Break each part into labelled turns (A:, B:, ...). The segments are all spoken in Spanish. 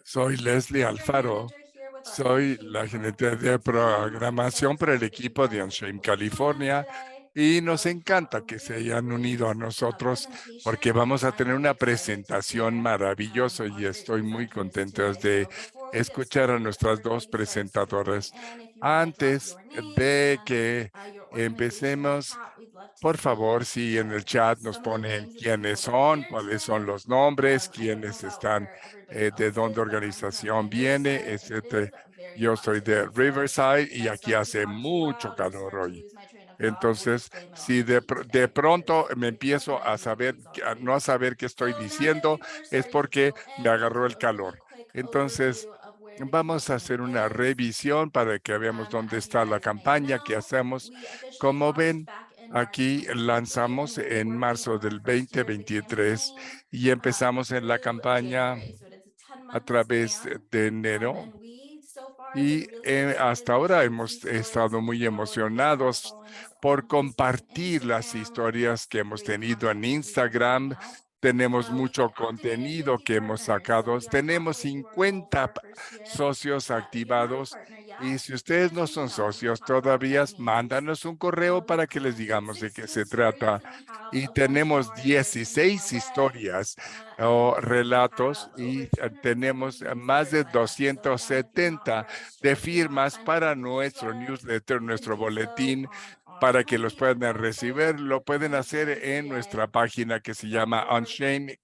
A: Soy Leslie
B: Senior
A: Alfaro.
B: Manager here with our
A: Soy
B: Unchained
A: la
B: Network.
A: gerente de
B: So
A: programación para el
B: excited that you
A: equipo de
B: guys
A: Unchained
B: could join us
A: California
B: today.
A: y nos
B: We have
A: encanta
B: a
A: que se
B: really
A: hayan unido a
B: great
A: nosotros porque
B: presentation
A: vamos a
B: that I'm
A: tener
B: really
A: una
B: excited to
A: presentación
B: share
A: maravillosa y
B: with your
A: estoy muy
B: presenters
A: contento
B: today.
A: de
B: So before we get
A: escuchar a
B: started,
A: nuestras
B: we're going
A: dos
B: to be starting streaming.
A: presentadoras.
B: And if you want to drop
A: Antes
B: your name
A: de
B: and
A: que
B: your organization in the
A: empecemos,
B: chat, we'd love to
A: por favor,
B: see
A: si en el chat nos
B: some of the
A: ponen
B: names of the
A: quiénes
B: people that are
A: son,
B: here
A: cuáles son
B: today.
A: los nombres,
B: I don't know
A: quiénes
B: about
A: están,
B: where everybody
A: de
B: else
A: dónde
B: is, but I'm from
A: organización viene,
B: Riverside and it
A: etcétera.
B: is very
A: Yo
B: hot
A: soy de
B: today. So
A: Riverside
B: if
A: y
B: I
A: aquí
B: start to
A: hace
B: talk too
A: mucho
B: loud or
A: calor
B: start to
A: hoy.
B: lose my train of thought, we'll
A: Entonces,
B: just blame it on
A: si
B: the heat
A: de
B: today
A: pronto
B: because
A: me
B: it
A: empiezo a
B: definitely
A: saber,
B: is
A: a no a
B: already.
A: saber qué estoy
B: So now that
A: diciendo,
B: people are
A: es
B: starting to
A: porque
B: trickle
A: me
B: in, we'll
A: agarró
B: do
A: el
B: a really
A: calor.
B: quick
A: Entonces,
B: overview of where the
A: vamos a
B: convention
A: hacer una
B: is.
A: revisión para que veamos dónde
B: As you
A: está la
B: guys may
A: campaña que
B: know,
A: hacemos.
B: we officially
A: Como
B: launched
A: ven,
B: back in March
A: aquí
B: 2023 and
A: lanzamos
B: we'll be
A: en
B: working
A: marzo
B: on our
A: del
B: first year of the
A: 2023
B: campaign
A: y empezamos en la
B: through
A: campaña
B: January. So it's a
A: a
B: 10-month
A: través
B: span.
A: de enero
B: And we so far have been
A: y
B: really excited
A: hasta
B: to
A: ahora
B: share some
A: hemos
B: stories
A: estado
B: with
A: muy
B: all of you that are
A: emocionados
B: following us
A: por
B: on Facebook and
A: compartir las
B: Instagram. We have
A: historias que
B: some
A: hemos
B: great
A: tenido en
B: content that we've been putting
A: Instagram.
B: out.
A: Tenemos
B: We've been
A: mucho
B: activating
A: contenido
B: 50
A: que hemos
B: partners, so
A: sacado.
B: we are
A: Tenemos
B: halfway through our goal for
A: 50
B: our first year.
A: socios
B: If you're not a
A: activados
B: partner
A: y
B: yet,
A: si ustedes
B: please
A: no
B: reach
A: son
B: out. We can
A: socios
B: talk about
A: todavía,
B: what means.
A: mándanos un correo
B: We've
A: para que les
B: collected
A: digamos de qué
B: 16
A: se
B: stories
A: trata.
B: and we have
A: Y
B: a bunch
A: tenemos
B: more that are coming your
A: 16
B: way.
A: historias o
B: And we
A: relatos
B: have over
A: y tenemos
B: 270
A: más de
B: newsletters signed up. So again, if you're not
A: 270 de
B: registered, if you're not
A: firmas
B: signed up for
A: para
B: the
A: nuestro
B: newsletter,
A: newsletter,
B: you can
A: nuestro
B: do so
A: boletín,
B: on our
A: para que los
B: homepage of the
A: puedan
B: website,
A: recibir. Lo pueden hacer en
B: unchained.ca.
A: nuestra página que se llama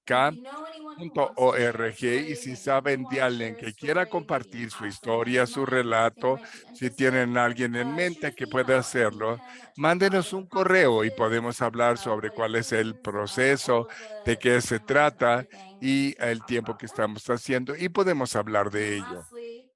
B: And if
A: Unchained.org.
B: you know anyone who wants to share a
A: Y
B: story,
A: si
B: maybe you
A: saben de
B: want to
A: alguien
B: share a
A: que quiera
B: story, maybe you
A: compartir su
B: have someone in
A: historia, su
B: mind that you think
A: relato,
B: might be
A: si
B: interested,
A: tienen a alguien en
B: shoot
A: mente
B: us
A: que
B: an
A: pueda
B: email and we
A: hacerlo,
B: can talk about
A: mándenos
B: what the
A: un
B: process
A: correo y
B: is,
A: podemos hablar sobre
B: what it
A: cuál es el
B: means, all
A: proceso,
B: of
A: de
B: the
A: qué se
B: timelines and
A: trata
B: everything, and we
A: y
B: can
A: el
B: talk
A: tiempo que
B: about that.
A: estamos haciendo y podemos hablar
B: And
A: de
B: then
A: ello.
B: lastly,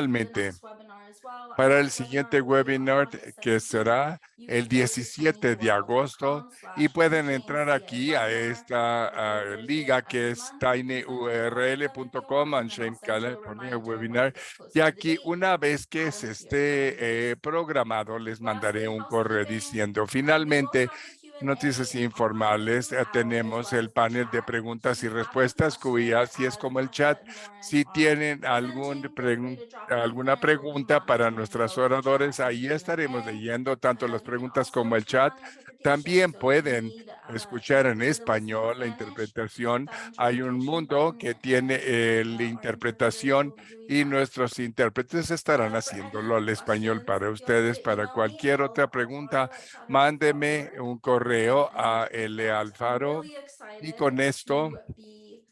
B: for the
A: Finalmente,
B: next webinar as well, our
A: para el
B: next
A: siguiente
B: webinar will be on
A: webinar
B: August
A: que
B: 17th.
A: será
B: You
A: el
B: can go to
A: 17 de agosto y pueden entrar
B: tinyurl.com/unchainedca
A: aquí a
B: webinar
A: esta
B: the third Thursday
A: liga
B: of
A: que
B: every
A: es
B: month. Please sign up for our list, and if you
A: tinyurl.com,
B: want, then I'll
A: Unchained
B: send you a
A: California
B: reminder when it
A: Webinar.
B: gets
A: Y
B: closer to the
A: aquí,
B: date.
A: una vez que
B: Add
A: se
B: them to your calendars.
A: esté programado, les mandaré
B: Lastly,
A: un correo
B: housekeeping.
A: diciendo,
B: We will
A: finalmente,
B: have the
A: noticias
B: Q&A on
A: informales.
B: throughout, as
A: Tenemos
B: well
A: el
B: as the
A: panel de
B: chat. So if
A: preguntas y
B: you have a
A: respuestas,
B: question,
A: cuya así es
B: as
A: como el chat.
B: Asha and Lauren
A: Si
B: are
A: tienen
B: presenting, feel free to drop it in
A: alguna
B: there, but we
A: pregunta para
B: monitor and
A: nuestros
B: go over the chat
A: oradores,
B: and the
A: ahí estaremos
B: Q&A.
A: leyendo tanto las
B: You can
A: preguntas
B: also
A: como el
B: turn
A: chat.
B: on interpretation.
A: También
B: So if you
A: pueden
B: need
A: escuchar en
B: interpreter to listen in
A: español la
B: Spanish, hit
A: interpretación.
B: that
A: Hay un
B: interpretation
A: mundo
B: button
A: que tiene
B: and
A: la
B: our interpreters
A: interpretación
B: will be doing
A: y
B: that.
A: nuestros intérpretes estarán
B: For
A: haciéndolo
B: any
A: al español
B: questions,
A: para
B: feel free
A: ustedes.
B: to
A: Para
B: email me,
A: cualquier otra pregunta, mándeme
B: hello@chatterbox.org.
A: un correo
B: And
A: a
B: with
A: L.
B: that, I'm
A: Alfaro
B: really
A: y
B: excited
A: con esto
B: to be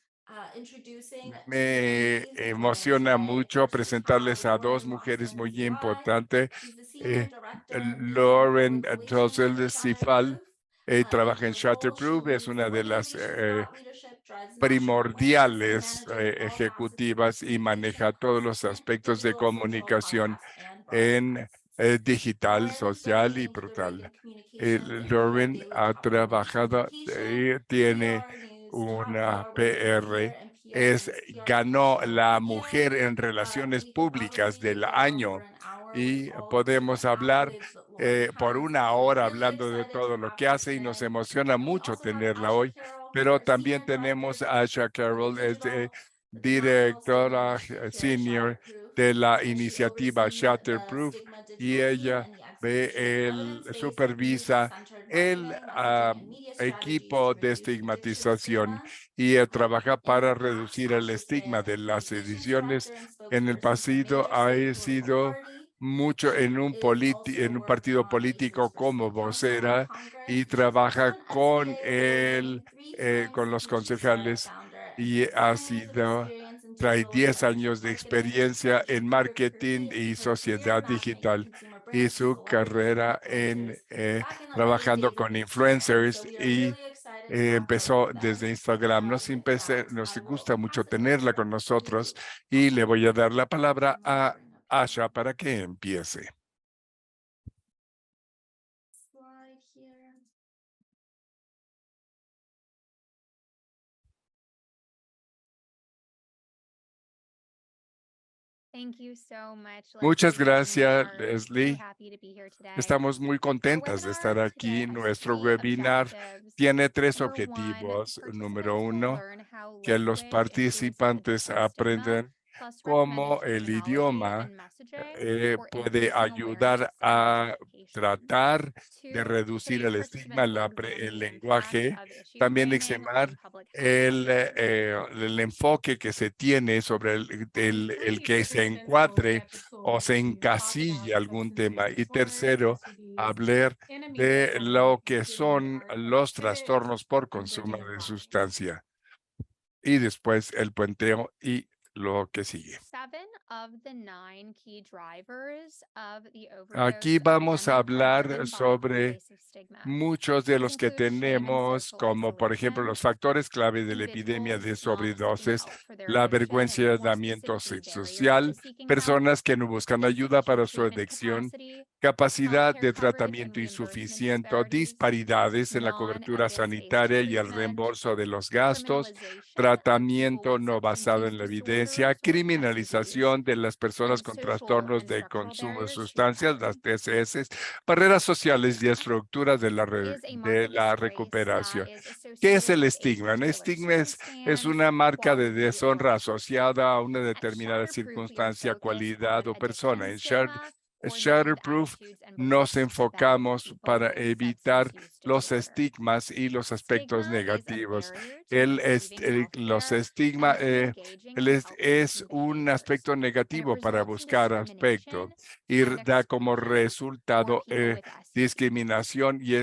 B: introducing two
A: me
B: amazing women
A: emociona
B: today.
A: mucho
B: First, we have
A: presentarles a dos
B: Lauren
A: mujeres
B: Boston
A: muy
B: Cifal.
A: importantes.
B: She's the Senior
A: eh,
B: Director in
A: Lauren
B: Public Relations for
A: Josel Sifal
B: Shatterproof. In
A: trabaja en
B: her role, she
A: Shatterproof, es
B: leads
A: una de las
B: organization thought leadership, drives national awareness, and
A: primordiales
B: manages all facets of
A: ejecutivas y
B: communication
A: maneja todos
B: across
A: los
B: print,
A: aspectos de
B: digital, social,
A: comunicación
B: podcast, and
A: en
B: broadcast.
A: digital,
B: Lauren is very
A: social y
B: linked to the
A: brutal.
B: radio communications and media
A: Lauren
B: daily
A: ha
B: television
A: trabajado,
B: syndication,
A: tiene
B: PR news, top
A: una
B: PR women of the year,
A: PR,
B: and PR news PR
A: ganó
B: professional of the
A: la
B: year.
A: mujer en relaciones
B: We could
A: públicas
B: probably
A: del
B: go on for
A: año
B: an hour with
A: y
B: all of the
A: podemos hablar
B: accolades that Lauren
A: por
B: has,
A: una
B: but we're
A: hora
B: really
A: hablando de
B: excited to
A: todo lo
B: have
A: que
B: her
A: hace y nos
B: today.
A: emociona
B: We
A: mucho
B: also have
A: tenerla
B: Asha
A: hoy,
B: Carroll, who's
A: pero
B: our
A: también
B: senior director
A: tenemos a Asha
B: for
A: Carroll, es
B: the National Stigma
A: directora
B: Initiative here at
A: senior
B: Shatterproof,
A: de la
B: and she
A: iniciativa
B: oversees the
A: Shatterproof
B: Stigma
A: y
B: Digital Team
A: ella
B: and the execution of evidence based, community
A: supervisa
B: centered
A: el
B: marketing, messaging, and media strategies to
A: equipo de
B: reduce addiction and
A: estigmatización
B: stigma.
A: y trabaja
B: In the
A: para
B: past,
A: reducir el
B: Asha's
A: estigma
B: been
A: de
B: a
A: las
B: communications
A: ediciones.
B: director and
A: En el
B: spokesperson for a
A: pasado
B: major
A: ha
B: state political
A: sido
B: party.
A: mucho
B: She is
A: en
B: also
A: un
B: worked
A: partido
B: on races
A: político
B: for
A: como
B: city council and
A: vocera
B: Congress.
A: y
B: She's also
A: trabaja
B: an SBA award winning three times
A: con los
B: Peachtree Startup
A: concejales
B: founder, and she
A: y
B: has
A: ha
B: 10 years of
A: sido,
B: experience in
A: trae
B: digital
A: 10
B: strategy,
A: años de
B: marketing,
A: experiencia en
B: strategy,
A: marketing
B: creative,
A: y
B: her career
A: sociedad
B: matchmaking
A: digital
B: consumer
A: y
B: brands,
A: su
B: celebrities, and
A: carrera en
B: influencers back in the early
A: trabajando
B: days of
A: con
B: Instagram. So
A: influencers
B: we are
A: y
B: really excited to have her
A: empezó
B: with
A: desde
B: us.
A: Instagram.
B: With that,
A: Nos
B: I will
A: gusta
B: pass
A: mucho
B: it
A: tenerla
B: over
A: con
B: to you,
A: nosotros y le
B: Asha.
A: voy a dar la palabra
B: And let me
A: a
B: bring up
A: Asha
B: the
A: para que empiece.
B: slide here.
A: Muchas gracias, Leslie. Estamos muy contentas de estar aquí. Nuestro webinar tiene tres objetivos. Número uno, que los participantes aprendan cómo el idioma puede ayudar a tratar de reducir el estigma, el lenguaje, también extremar el enfoque que se tiene sobre el que se encuadre o se encasille algún tema. Y tercero, hablar de lo que son los trastornos por consumo de sustancia. Y después el puenteo y lo que sigue. Aquí vamos a hablar sobre muchos de los que tenemos, como por ejemplo los factores clave de la epidemia de sobredosis, la vergüenza y aislamiento social, personas que no buscan ayuda para su adicción, capacidad de tratamiento insuficiente, disparidades en la cobertura sanitaria y el reembolso de los gastos, tratamiento no basado en la evidencia, criminalización de las personas con trastornos de consumo de sustancias, las TCS, barreras sociales y estructuras de la recuperación. ¿Qué es el estigma? Un estigma es una marca de deshonra asociada a una determinada circunstancia, cualidad o persona. En Shatterproof nos enfocamos para evitar los estigmas y los aspectos negativos. Los estigmas es un aspecto negativo para buscar aspecto y da como resultado discriminación y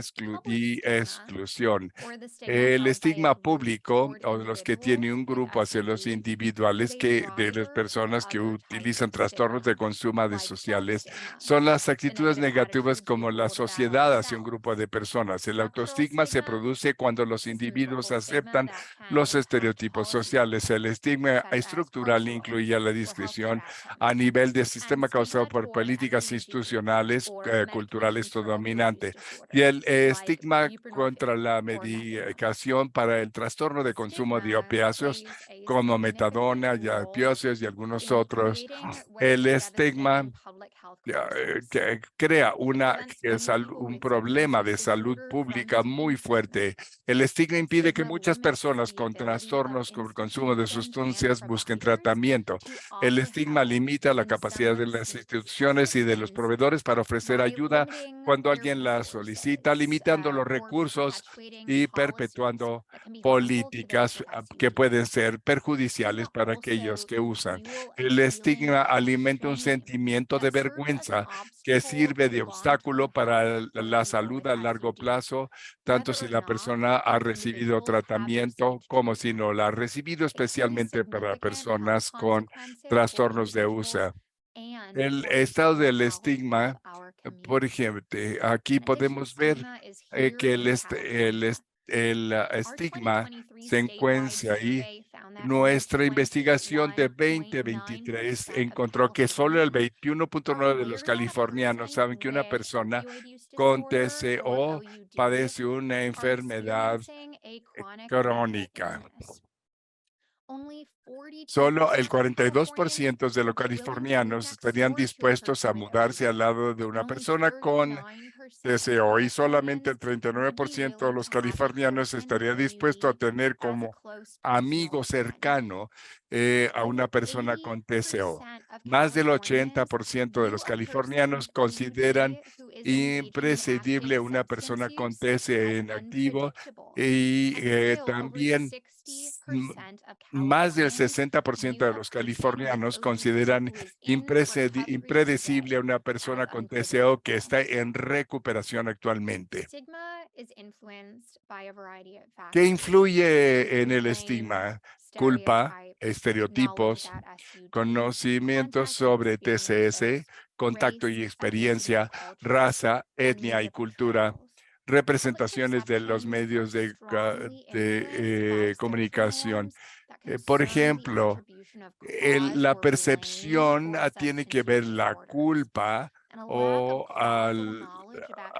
A: exclusión. El estigma público o los que tiene un grupo hacia los individuales de las personas que utilizan trastornos de consumo de sociales son las actitudes negativas como la sociedad hacia un grupo de personas. El autoestigma se produce cuando los individuos aceptan los estereotipos sociales. El estigma estructural incluye la discriminación a nivel del sistema causado por políticas institucionales, culturales dominantes. Y el estigma contra la medicación para el trastorno de consumo de opiáceos como metadona y opiáceos y algunos otros. El estigma que crea un problema de salud pública muy fuerte. El estigma impide que muchas personas con trastornos con consumo de sustancias busquen tratamiento. El estigma limita la capacidad de las instituciones y de los proveedores para ofrecer ayuda cuando alguien la solicita, limitando los recursos y perpetuando políticas que pueden ser perjudiciales para aquellos que usan. El estigma alimenta un sentimiento de vergüenza que sirve de obstáculo para la salud a largo plazo, tanto si la persona ha recibido tratamiento como si no la ha recibido, especialmente para personas con trastornos de uso. El estado del estigma, por ejemplo, aquí podemos ver que el estigma se encuentra ahí. Nuestra investigación de 2023 encontró que solo el 21.9% de los californianos saben que una persona con TCO padece una enfermedad crónica. Solo el 42% de los californianos estarían dispuestos a mudarse al lado de una persona con TCO y solamente el 39% de los californianos estaría dispuesto a tener como amigo cercano a una persona con TCO. Más del 80% de los californianos consideran imprescindible una persona con TCO en activo y también más del 60% de los californianos consideran impredecible a una persona con TCO que está en recuperación actualmente. ¿Qué influye en el estigma? Culpa, estereotipos, conocimientos sobre TCS, contacto y experiencia, raza, etnia y cultura, representaciones de los medios de comunicación. Por ejemplo, la percepción tiene que ver la culpa o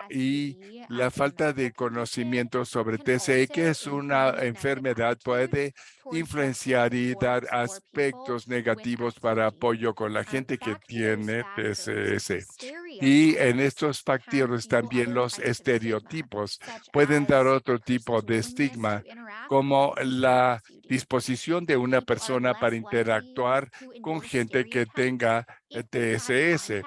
A: y la falta de conocimiento sobre TCE, que es una enfermedad, puede influenciar y dar aspectos negativos para apoyo con la gente que tiene TCS. Y en estos factores también los estereotipos pueden dar otro tipo de estigma, como la disposición de una persona para interactuar con gente que tenga TSS.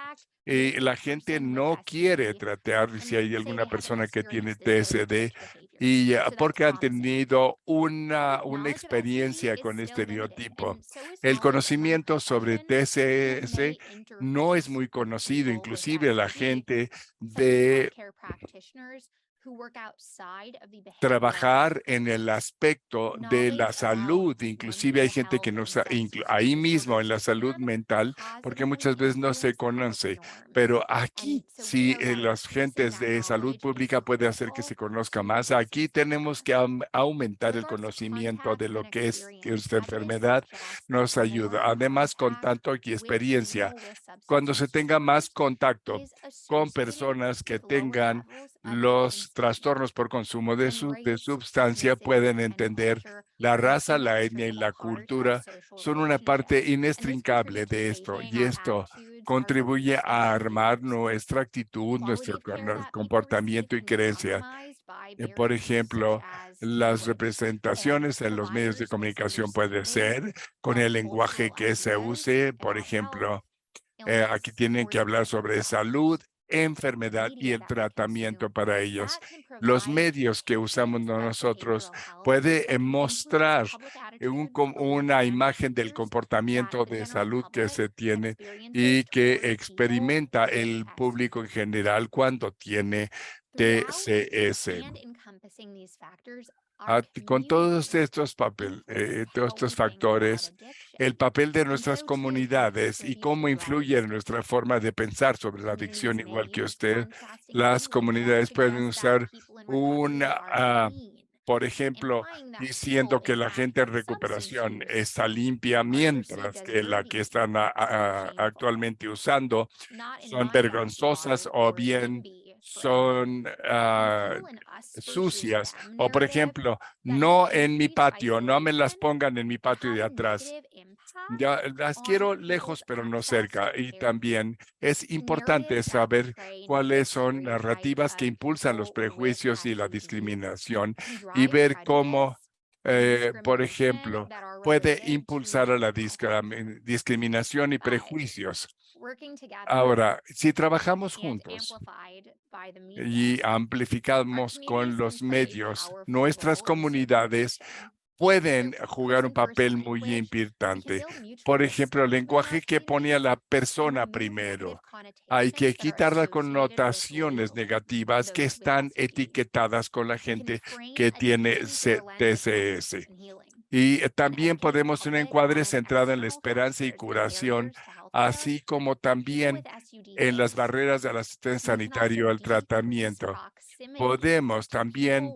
A: Y la gente no quiere tratar si hay alguna persona que tiene TSD y porque han tenido una experiencia con estereotipo. El conocimiento sobre TSS no es muy conocido, inclusive la gente de trabajar en el aspecto de la salud. Inclusive hay gente que no sabe, ahí mismo en la salud mental, porque muchas veces no se conoce. Pero aquí sí, las gentes de salud pública puede hacer que se conozca más. Aquí tenemos que aumentar el conocimiento de lo que es que esta enfermedad nos ayuda. Además, con tanto y experiencia, cuando se tenga más contacto con personas que tengan los trastornos por consumo de sustancia, pueden entender la raza, la etnia y la cultura son una parte inextricable de esto, y esto contribuye a armar nuestra actitud, nuestro comportamiento y creencia. Por ejemplo, las representaciones en los medios de comunicación puede ser con el lenguaje que se use. Por ejemplo, aquí tienen que hablar sobre salud, enfermedad y el tratamiento para ellos. Los medios que usamos nosotros puede mostrar una imagen del comportamiento de salud que se tiene y que experimenta el público en general cuando tiene TCS. Con todos estos todos estos factores, el papel de nuestras comunidades y cómo influye en nuestra forma de pensar sobre la adicción, igual que usted, las comunidades pueden usar por ejemplo, diciendo que la gente en recuperación está limpia, mientras que la que están actualmente usando son vergonzosas o bien son sucias. O, por ejemplo, no en mi patio, no me las pongan en mi patio de atrás. Ya las quiero lejos, pero no cerca. Y también es importante saber cuáles son narrativas que impulsan los prejuicios y la discriminación y ver cómo, por ejemplo, puede impulsar a la discriminación y prejuicios. Ahora, si trabajamos juntos y amplificamos con los medios, nuestras comunidades pueden jugar un papel muy importante. Por ejemplo, el lenguaje que pone a la persona primero. Hay que quitar las connotaciones negativas que están etiquetadas con la gente que tiene TCS. Y también podemos un encuadre centrado en la esperanza y curación, así como también en las barreras de la asistencia sanitaria al tratamiento. Podemos también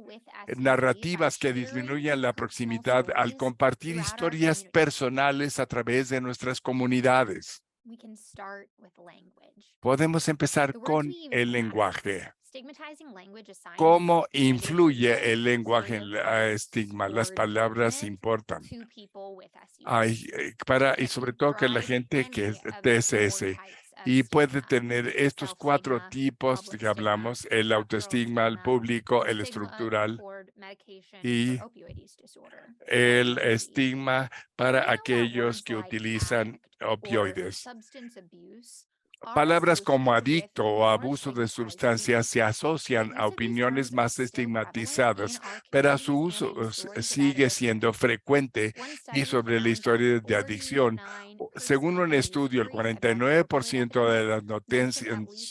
A: narrativas que disminuyan la proximidad al compartir historias personales a través de nuestras comunidades. Podemos empezar con el lenguaje. ¿Cómo influye el lenguaje en el estigma? Las palabras importan. Y sobre todo que la gente que es TSS y puede tener estos 4 tipos que hablamos: el autoestigma, el público, el estructural y el estigma para aquellos que utilizan opioides. Palabras como adicto o abuso de sustancias se asocian a opiniones más estigmatizadas, pero su uso sigue siendo frecuente. Y sobre la historia de adicción, según un estudio, el 49% de las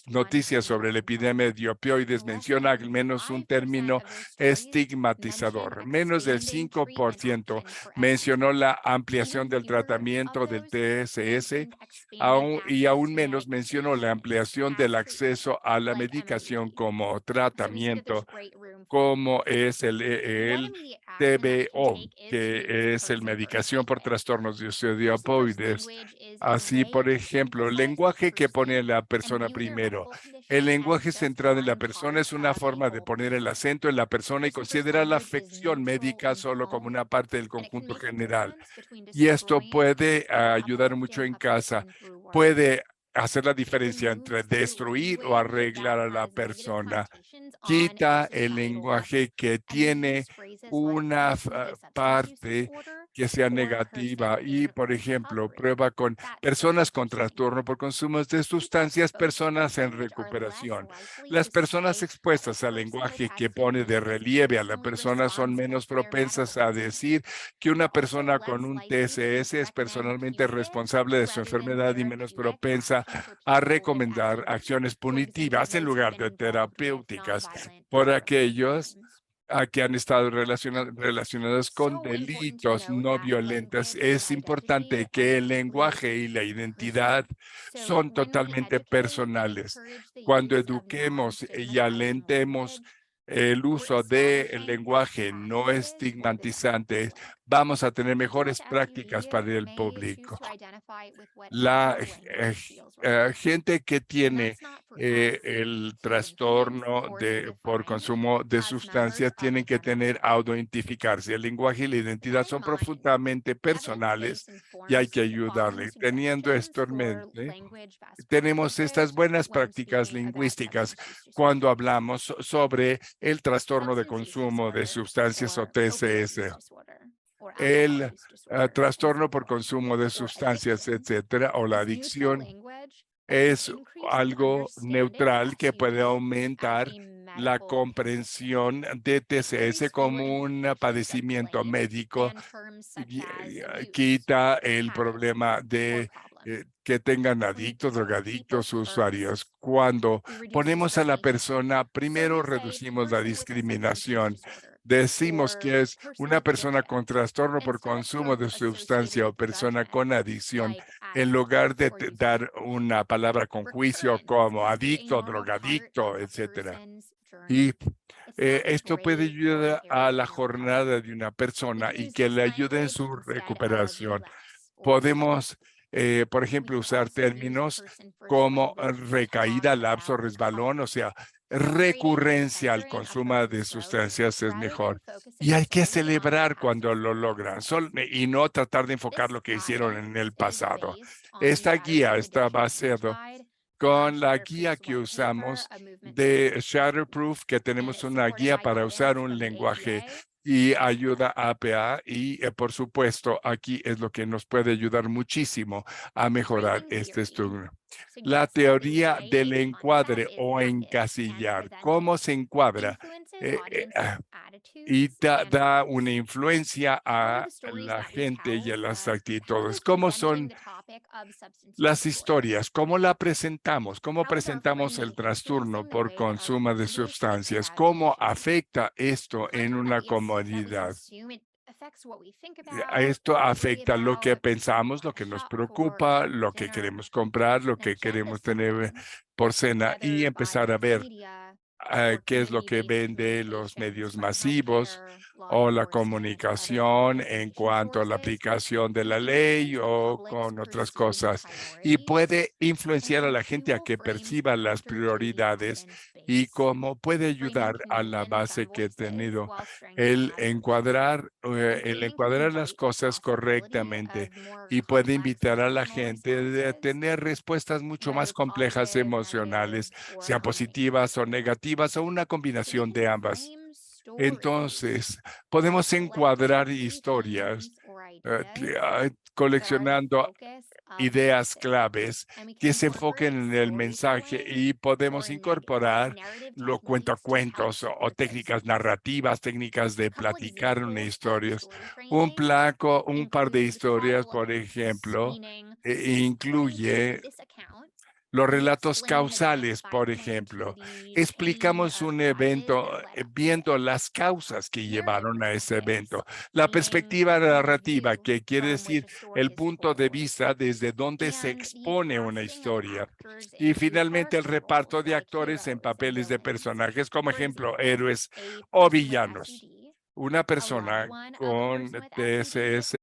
A: noticias sobre la epidemia de opioides menciona al menos un término estigmatizador. Menos del 5% mencionó la ampliación del tratamiento del TSS, y aún menos mencionó la ampliación del acceso a la medicación como tratamiento como es el TBO, que es la medicación por trastornos de opioides. Así, por ejemplo, el lenguaje que pone la persona primero. El lenguaje centrado en la persona es una forma de poner el acento en la persona y considerar la afección médica solo como una parte del conjunto general. Y esto puede ayudar mucho en casa. Puede hacer la diferencia entre destruir o arreglar a la persona. Quita el lenguaje que tiene una parte que sea negativa y, por ejemplo, prueba con personas con trastorno por consumo de sustancias, personas en recuperación. Las personas expuestas al lenguaje que pone de relieve a la persona son menos propensas a decir que una persona con un TSS es personalmente responsable de su enfermedad y menos propensa a recomendar acciones punitivas en lugar de terapéuticas por aquellos que han estado relacionados con delitos no violentos. Es importante que el lenguaje y la identidad son totalmente personales. Cuando eduquemos y alentemos el uso del lenguaje no estigmatizante, vamos a tener mejores prácticas para el público. La gente que tiene el trastorno por consumo de sustancias tienen que tener autoidentificarse. El lenguaje y la identidad son profundamente personales y hay que ayudarle. Teniendo esto en mente, tenemos estas buenas prácticas lingüísticas cuando hablamos sobre el trastorno de consumo de sustancias o TCS. El trastorno por consumo de sustancias, etcétera, o la adicción es algo neutral que puede aumentar la comprensión de TCS como un padecimiento médico y quita el problema de que tengan adictos, drogadictos, usuarios. Cuando ponemos a la persona, primero reducimos la discriminación. Decimos que es una persona con trastorno por consumo de sustancia o persona con adicción, en lugar de dar una palabra con juicio como adicto, drogadicto, etcétera. Y esto puede ayudar a la jornada de una persona y que le ayude en su recuperación. Podemos, por ejemplo, usar términos como recaída, lapso, resbalón, o sea, recurrencia al consumo de sustancias es mejor. Y hay que celebrar cuando lo logran y no tratar de enfocar lo que hicieron en el pasado. Esta guía está basada con la guía que usamos de Shatterproof, que tenemos una guía para usar un lenguaje y ayuda a APA y por supuesto aquí es lo que nos puede ayudar muchísimo a mejorar este estudio. La teoría del encuadre o encasillar. ¿Cómo se encuadra? Y da una influencia a la gente y a las actitudes. ¿Cómo son las historias? ¿Cómo la presentamos? ¿Cómo presentamos el trastorno por consumo de sustancias? ¿Cómo afecta esto en una comunidad? Esto afecta lo que pensamos, lo que nos preocupa, lo que queremos comprar, lo que queremos tener por cena y empezar a ver qué es lo que vende los medios masivos o la comunicación en cuanto a la aplicación de la ley o con otras cosas. Y puede influenciar a la gente a que perciba las prioridades y cómo puede ayudar a la base que he tenido el encuadrar las cosas correctamente y puede invitar a la gente a tener respuestas mucho más complejas emocionales, sean positivas o negativas o una combinación de ambas. Entonces, podemos encuadrar historias coleccionando ideas claves que se enfoquen en el mensaje y podemos incorporar los cuentacuentos o técnicas narrativas, técnicas de platicar una historia. Un par de historias, por ejemplo, incluye Los relatos causales, por ejemplo, explicamos un evento viendo las causas que llevaron a ese evento. La perspectiva narrativa, que quiere decir el punto de vista desde donde se expone una historia. Y finalmente el reparto de actores en papeles de personajes, como ejemplo, héroes o villanos. Una persona con TSS,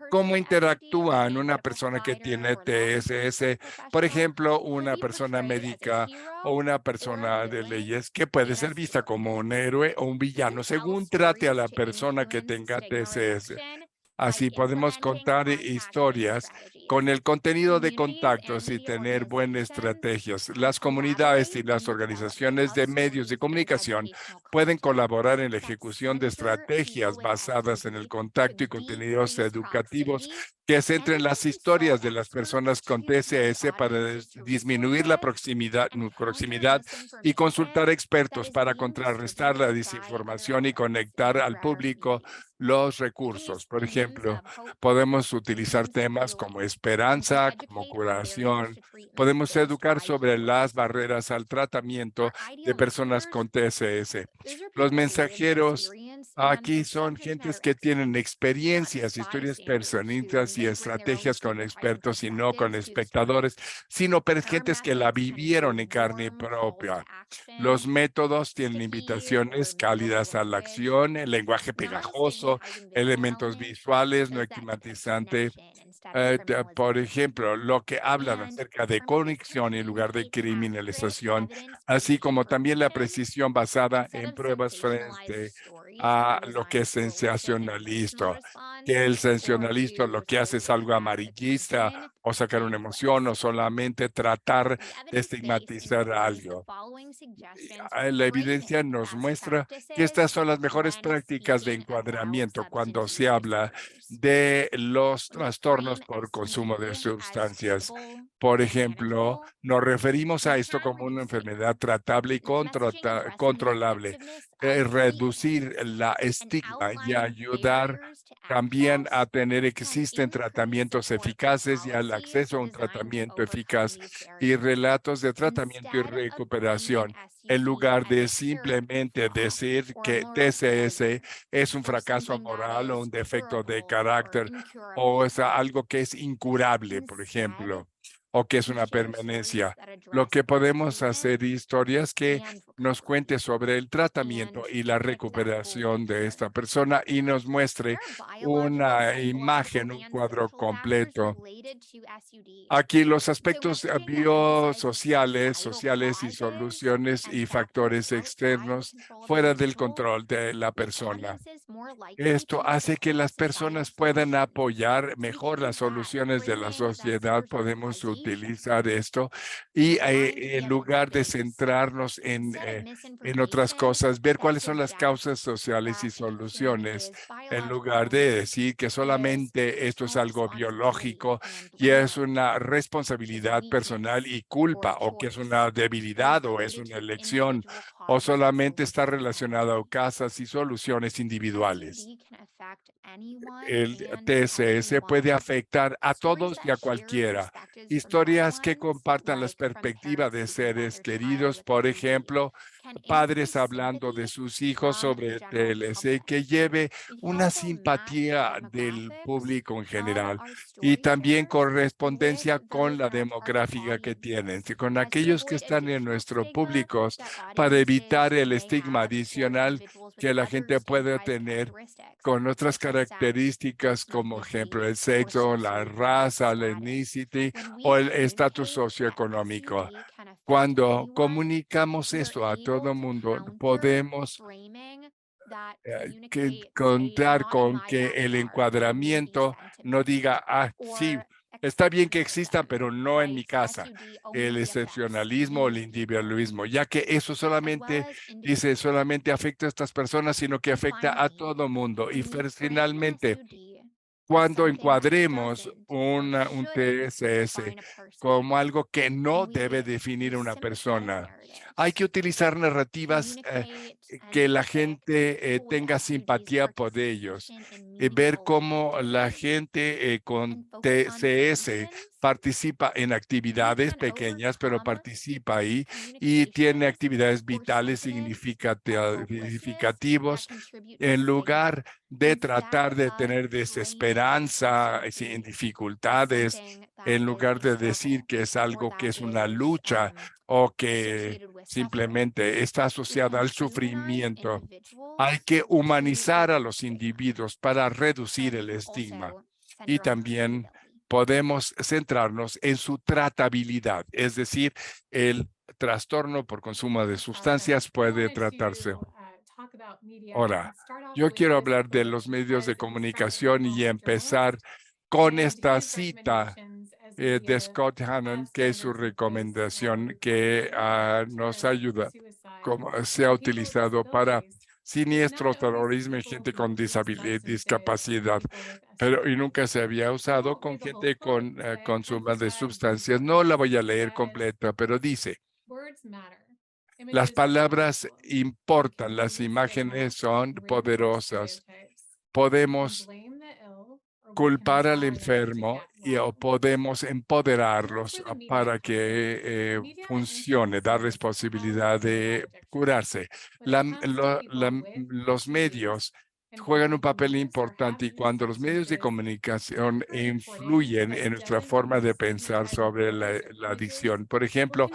A: ¿cómo interactúa una persona que tiene TSS? Por ejemplo, una persona médica o una persona de leyes que puede ser vista como un héroe o un villano según trate a la persona que tenga TSS. Así podemos contar historias con el contenido de contactos y tener buenas estrategias. Las comunidades y las organizaciones de medios de comunicación pueden colaborar en la ejecución de estrategias basadas en el contacto y contenidos educativos que centren las historias de las personas con TSS para disminuir la proximidad y consultar expertos para contrarrestar la desinformación y conectar al público los recursos. Por ejemplo, podemos utilizar temas como esperanza, como curación. Podemos educar sobre las barreras al tratamiento de personas con TSS. Los mensajeros aquí son gentes que tienen experiencias, historias personitas y estrategias con expertos y no con espectadores, sino gentes que la vivieron en carne propia. Los métodos tienen invitaciones cálidas a la acción, el lenguaje pegajoso, elementos visuales, no estigmatizante. Por ejemplo, lo que hablan acerca de conexión en lugar de criminalización, así como también la precisión basada en pruebas frente a lo que es sensacionalista, que el sensacionalista lo que hace es algo amarillista o sacar una emoción o solamente tratar de estigmatizar algo. La evidencia nos muestra que estas son las mejores prácticas de encuadramiento cuando se habla de los trastornos por consumo de sustancias. Por ejemplo, nos referimos a esto como una enfermedad tratable y controlable. Reducir la estigma y ayudar también a tener, existen tratamientos eficaces y al acceso a un tratamiento eficaz y relatos de tratamiento y recuperación, en lugar de simplemente decir que TCS es un fracaso moral o un defecto de carácter o es algo que es incurable, por ejemplo, o que es una permanencia. Lo que podemos hacer historias que nos cuente sobre el tratamiento y la recuperación de esta persona y nos muestre una imagen, un cuadro completo. Aquí los aspectos biosociales, sociales y soluciones y factores externos fuera del control de la persona. Esto hace que las personas puedan apoyar mejor las soluciones de la sociedad. Podemos utilizar esto y en lugar de centrarnos en otras cosas, ver cuáles son las causas sociales y soluciones, en lugar de decir que solamente esto es algo biológico y es una responsabilidad personal y culpa, o que es una debilidad o es una elección, o solamente está relacionado a causas y soluciones individuales. El TSS puede afectar a todos y a cualquiera. Historias que compartan las perspectivas de seres queridos, por ejemplo, padres hablando de sus hijos sobre TLC, que lleve una simpatía del público en general y también correspondencia con la demográfica que tienen, con aquellos que están en nuestro público para evitar el estigma adicional que la gente puede tener con otras características como ejemplo el sexo, la raza, la ethnicity o el estatus socioeconómico. Cuando comunicamos esto a todo mundo, podemos contar con que el encuadramiento no diga, ah, sí, está bien que existan, pero no en mi casa. El excepcionalismo o el individualismo, ya que eso solamente dice, solamente afecta a estas personas, sino que afecta a todo mundo. Y finalmente, cuando encuadremos un TSS como algo que no debe definir una persona, Hay que utilizar narrativas que la gente tenga simpatía por ellos. Ver cómo la gente con TCS participa en actividades pequeñas, pero participa ahí y tiene actividades vitales significativos en lugar de tratar de tener desesperanza, sin dificultades, en lugar de decir que es algo que es una lucha o que simplemente está asociada al sufrimiento. Hay que humanizar a los individuos para reducir el estigma y también podemos centrarnos en su tratabilidad, es decir, el trastorno por consumo de sustancias puede tratarse. Ahora, yo quiero hablar de los medios de comunicación y empezar con esta cita de Scott Hannon, que es su recomendación que nos ayuda, como se ha utilizado para siniestro terrorismo y gente con discapacidad, pero y nunca se había usado con gente con consumo de sustancias. No la voy a leer completa, pero dice, las palabras importan, las imágenes son poderosas. Podemos culpar al enfermo o podemos empoderarlos para que funcione, darles posibilidad de curarse. Los medios juegan un papel importante y cuando los medios de comunicación influyen en nuestra forma de pensar sobre la adicción, por ejemplo,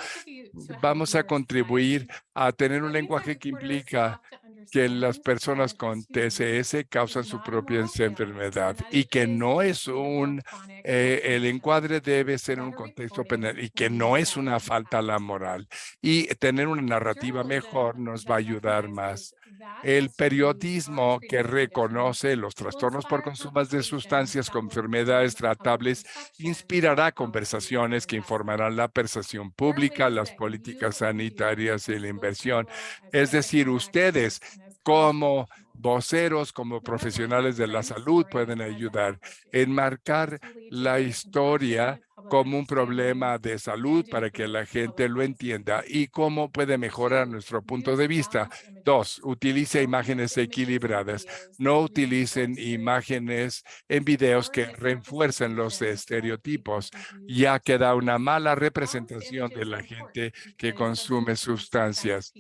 A: vamos a contribuir a tener un lenguaje que implica que las personas con TCS causan su propia enfermedad y que no es el encuadre debe ser en un contexto penal y que no es una falta a la moral. Y tener una narrativa mejor nos va a ayudar más. El periodismo que reconoce los trastornos por consumo de sustancias con enfermedades tratables inspirará conversaciones que informarán la percepción pública, las políticas sanitarias y la inversión. Es decir, ustedes como voceros, como profesionales de la salud pueden ayudar a enmarcar la historia como un problema de salud para que la gente lo entienda y cómo puede mejorar nuestro punto de vista. 2, utilice imágenes equilibradas. No utilicen imágenes en videos que refuercen los estereotipos, ya que da una mala representación de la gente que consume sustancias.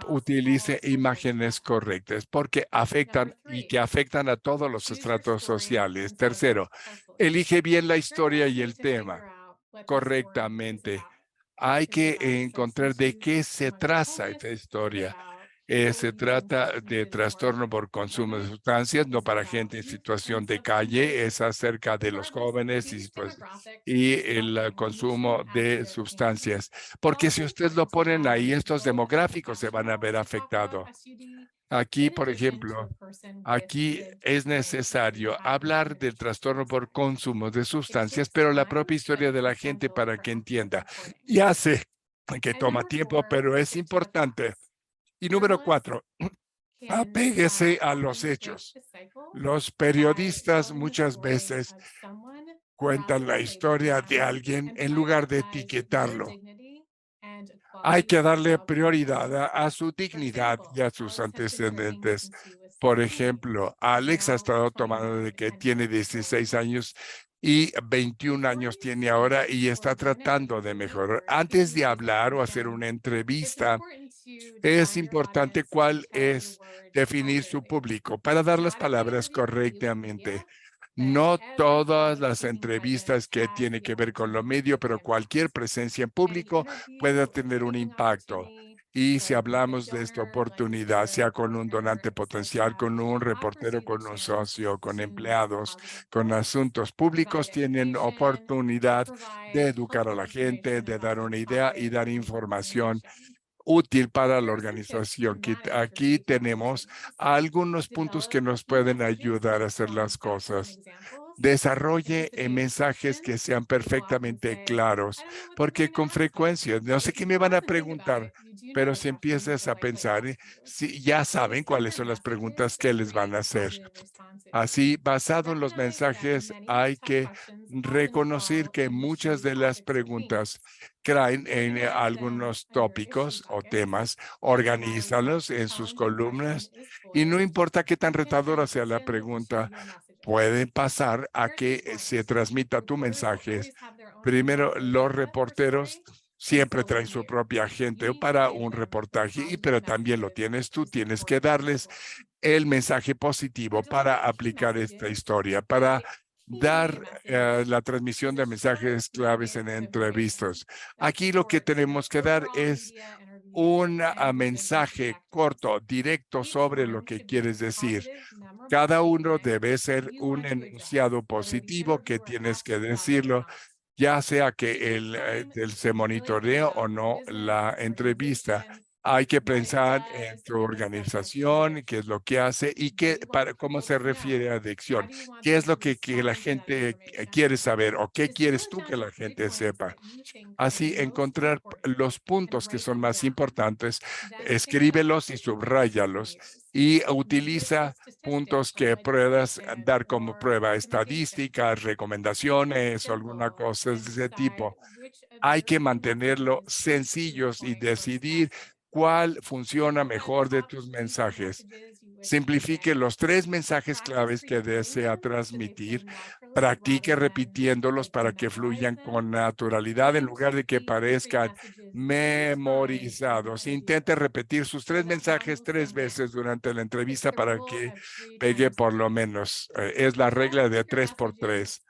A: Utilice imágenes correctas porque afectan y que afectan a todos los estratos sociales. Tercero, elige bien la historia y el tema correctamente. Hay que encontrar de qué se trata esta historia. Se trata de trastorno por consumo de sustancias, no para gente en situación de calle, es acerca de los jóvenes y el consumo de sustancias. Porque si ustedes lo ponen ahí, estos demográficos se van a ver afectados. Aquí, por ejemplo, aquí es necesario hablar del trastorno por consumo de sustancias, pero la propia historia de la gente para que entienda. Ya sé que toma tiempo, pero es importante. Y número 4, apéguese a los hechos. Los periodistas muchas veces cuentan la historia de alguien en lugar de etiquetarlo. Hay que darle prioridad a su dignidad y a sus antecedentes. Por ejemplo, Alex ha estado tomando de que tiene 16 años y 21 años tiene ahora y está tratando de mejorar. Antes de hablar o hacer una entrevista, es importante cuál es definir su público para dar las palabras correctamente. No todas las entrevistas que tienen que ver con lo medio, pero cualquier presencia en público puede tener un impacto. Y si hablamos de esta oportunidad, sea con un donante potencial, con un reportero, con un socio, con empleados, con asuntos públicos, tienen oportunidad de educar a la gente, de dar una idea y dar información útil para la organización. Aquí tenemos algunos puntos que nos pueden ayudar a hacer las cosas. Desarrolle mensajes que sean perfectamente claros, porque con frecuencia, no sé qué me van a preguntar, pero si empiezas a pensar, si ya saben cuáles son las preguntas que les van a hacer. Así, basado en los mensajes, hay que reconocer que muchas de las preguntas caen en algunos tópicos o temas, organízalos en sus columnas y no importa qué tan retadora sea la pregunta, puede pasar a que se transmita tu mensaje. Primero, los reporteros siempre traen su propia gente para un reportaje, pero también lo tienes tú, tienes que darles el mensaje positivo para aplicar esta historia, para dar la transmisión de mensajes claves en entrevistas. Aquí lo que tenemos que dar es un mensaje corto, directo sobre lo que quieres decir. Cada uno debe ser un enunciado positivo que tienes que decirlo, ya sea que se monitoree o no la entrevista. Hay que pensar en tu organización, qué es lo que hace y cómo se refiere a adicción. ¿Qué es lo que la gente quiere saber o qué quieres tú que la gente sepa? Así, encontrar los puntos que son más importantes, escríbelos y subráyalos y utiliza puntos que puedas dar como prueba, estadísticas, recomendaciones o alguna cosa de ese tipo. Hay que mantenerlo sencillos y decidir cuál funciona mejor de tus mensajes. Simplifique los 3 mensajes claves que desea transmitir. Practique repitiéndolos para que fluyan con naturalidad en lugar de que parezcan memorizados. Intente repetir sus 3 mensajes 3 veces durante la entrevista para que pegue por lo menos. Es la regla de 3 por 3.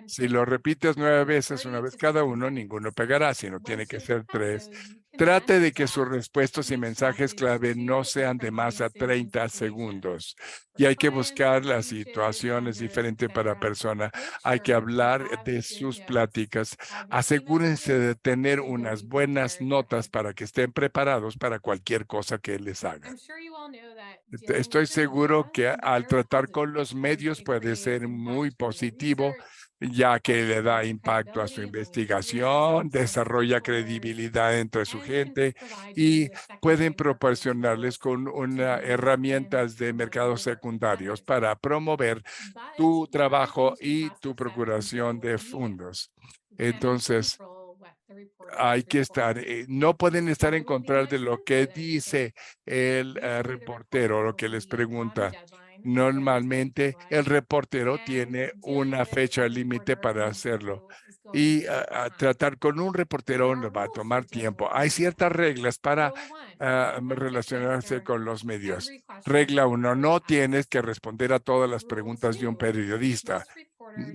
A: Si lo repites 9 veces, una vez cada uno, ninguno pegará, sino tiene que ser 3. Trate de que sus respuestas y mensajes clave no sean de más a 30 segundos. Y hay que buscar las situaciones diferentes para persona. Hay que hablar de sus pláticas. Asegúrense de tener unas buenas notas para que estén preparados para cualquier cosa que les hagan. Estoy seguro que al tratar con los medios puede ser muy positivo, ya que le da impacto a su investigación, desarrolla credibilidad entre su gente y pueden proporcionarles con herramientas de mercados secundarios para promover tu trabajo y tu procuración de fondos. Entonces, hay que estar, no pueden estar en contra de lo que dice el reportero, lo que les pregunta. Normalmente el reportero tiene una fecha límite para hacerlo y tratar con un reportero no va a tomar tiempo. Hay ciertas reglas para relacionarse con los medios. Regla 1, no tienes que responder a todas las preguntas de un periodista.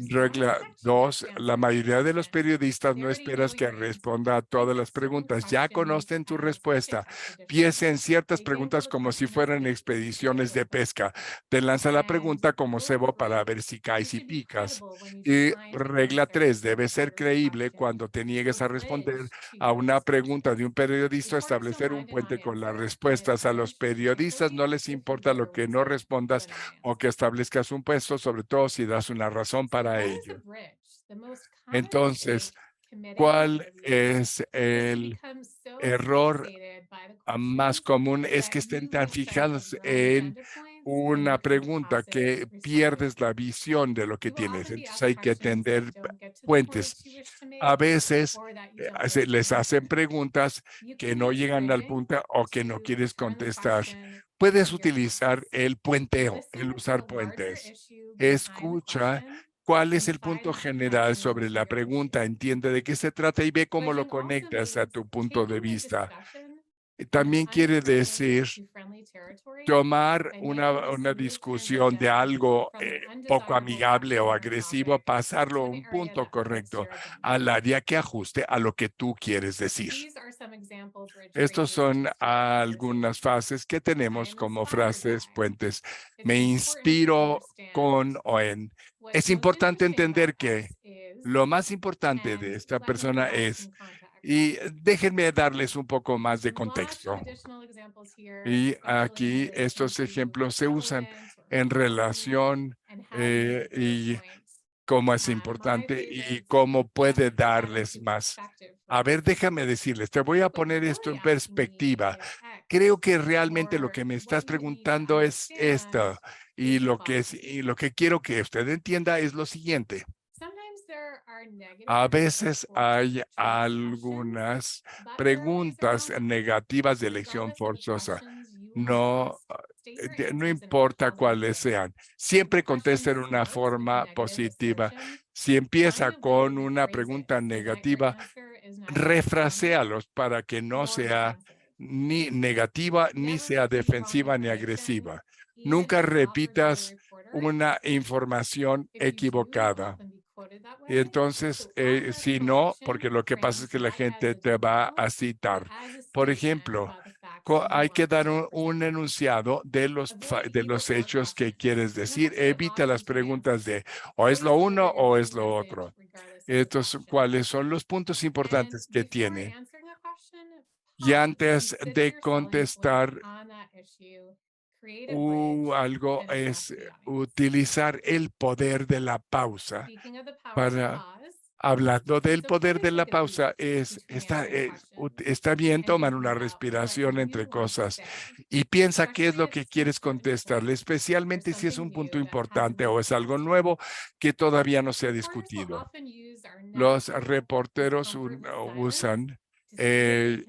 A: Regla 2, la mayoría de los periodistas no esperas que responda a todas las preguntas. Ya conocen tu respuesta. Piensen ciertas preguntas como si fueran expediciones de pesca. Te lanza la pregunta como cebo para ver si caes y picas. Y regla 3, debe ser creíble cuando te niegues a responder a una pregunta de un periodista, establecer un puente con las respuestas. A los periodistas no les importa lo que no respondas o que establezcas un puesto, sobre todo si das una razón para ello. Entonces, ¿cuál es el error más común? Es que estén tan fijados en una pregunta que pierdes la visión de lo que tienes. Entonces hay que tender puentes. A veces les hacen preguntas que no llegan al punto o que no quieres contestar. Puedes utilizar el puenteo, el usar puentes. Escucha cuál es el punto general sobre la pregunta, entiende de qué se trata y ve cómo lo conectas a tu punto de vista. También quiere decir tomar una discusión de algo poco amigable o agresivo, pasarlo a un punto correcto, al área que ajuste a lo que tú quieres decir. Estos son algunas frases que tenemos como frases puentes. Me inspiro con o en. Es importante entender que lo más importante de esta persona es, y déjenme darles un poco más de contexto. Y aquí estos ejemplos se usan en relación y cómo es importante y cómo puede darles más. A ver, déjame decirles, te voy a poner esto en perspectiva. Creo que realmente lo que me estás preguntando es esto, y lo que quiero que usted entienda es lo siguiente. A veces hay algunas preguntas negativas de elección forzosa. No, no importa cuáles sean. Siempre contesta en una forma positiva. Si empieza con una pregunta negativa, refraséalos para que no sea ni negativa, ni sea defensiva, ni agresiva. Nunca repitas una información equivocada. Y entonces, si no, porque lo que pasa es que la gente te va a citar. Por ejemplo, hay que dar un enunciado de los hechos que quieres decir. Evita las preguntas de o es lo uno o es lo otro. Entonces, ¿cuáles son los puntos importantes que tiene? Y antes de contestar, algo es utilizar el poder de la pausa para. Hablando del poder de la pausa, está bien tomar una respiración entre cosas y piensa qué es lo que quieres contestarle, especialmente si es un punto importante o es algo nuevo que todavía no se ha discutido. Los reporteros usan el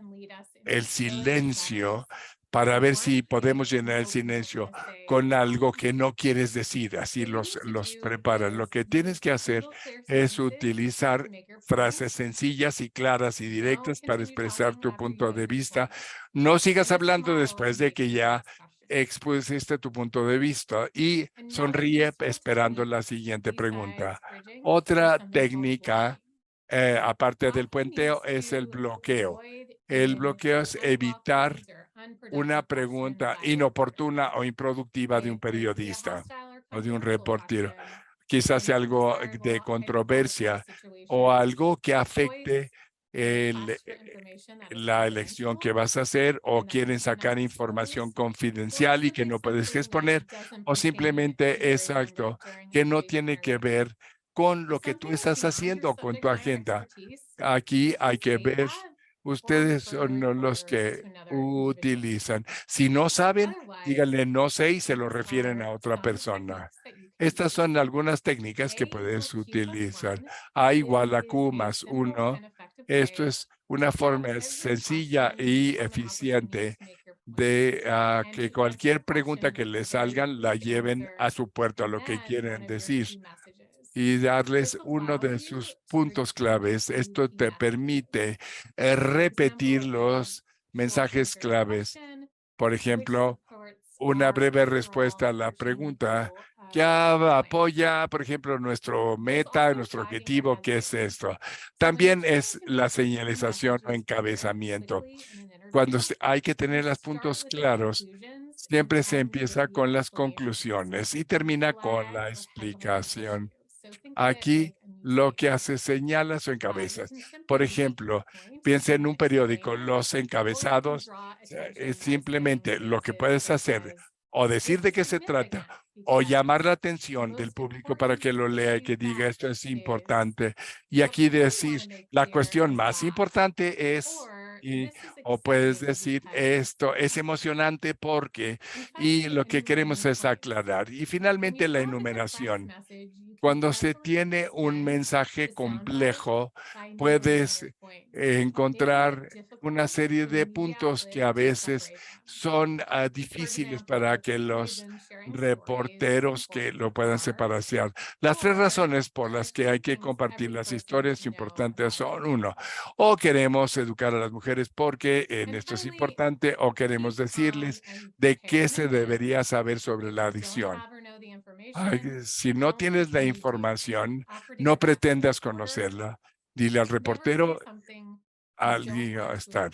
A: silencio para ver si podemos llenar el silencio con algo que no quieres decir, así los preparan. Lo que tienes que hacer es utilizar frases sencillas y claras y directas para expresar tu punto de vista. No sigas hablando después de que ya expusiste tu punto de vista y sonríe esperando la siguiente pregunta. Otra técnica, aparte del puenteo, es el bloqueo. El bloqueo es evitar una pregunta inoportuna o improductiva de un periodista o de un reportero. Quizás sea algo de controversia o algo que afecte la elección que vas a hacer, o quieren sacar información confidencial y que no puedes exponer, o simplemente exacto, que no tiene que ver con lo que tú estás haciendo, con tu agenda. Aquí hay que ver, ustedes son los que utilizan. Si no saben, díganle no sé y se lo refieren a otra persona. Estas son algunas técnicas que puedes utilizar. A igual a Q más 1. Esto es una forma sencilla y eficiente de que cualquier pregunta que les salgan la lleven a su puerto, a lo que quieren decir, y darles uno de sus puntos claves. Esto te permite repetir los mensajes claves. Por ejemplo, una breve respuesta a la pregunta que apoya, por ejemplo, nuestro meta, nuestro objetivo, ¿qué es esto? También es la señalización o encabezamiento. Cuando hay que tener los puntos claros, siempre se empieza con las conclusiones y termina con la explicación. Aquí lo que hace señalas o encabezas. Por ejemplo, piensa en un periódico, los encabezados, es simplemente lo que puedes hacer o decir de qué se trata o llamar la atención del público para que lo lea y que diga esto es importante. Y aquí decir, la cuestión más importante es, y, o puedes decir, esto es emocionante porque, y lo que queremos es aclarar. Y finalmente la enumeración. Cuando se tiene un mensaje complejo, puedes encontrar una serie de puntos que a veces son difíciles para que los reporteros que lo puedan separar. Las tres razones por las que hay que compartir las historias importantes son: uno, o queremos educar a las mujeres porque en esto es importante, o queremos decirles de qué se debería saber sobre la adicción. Si no tienes la información, no pretendas conocerla. Dile al reportero, estar.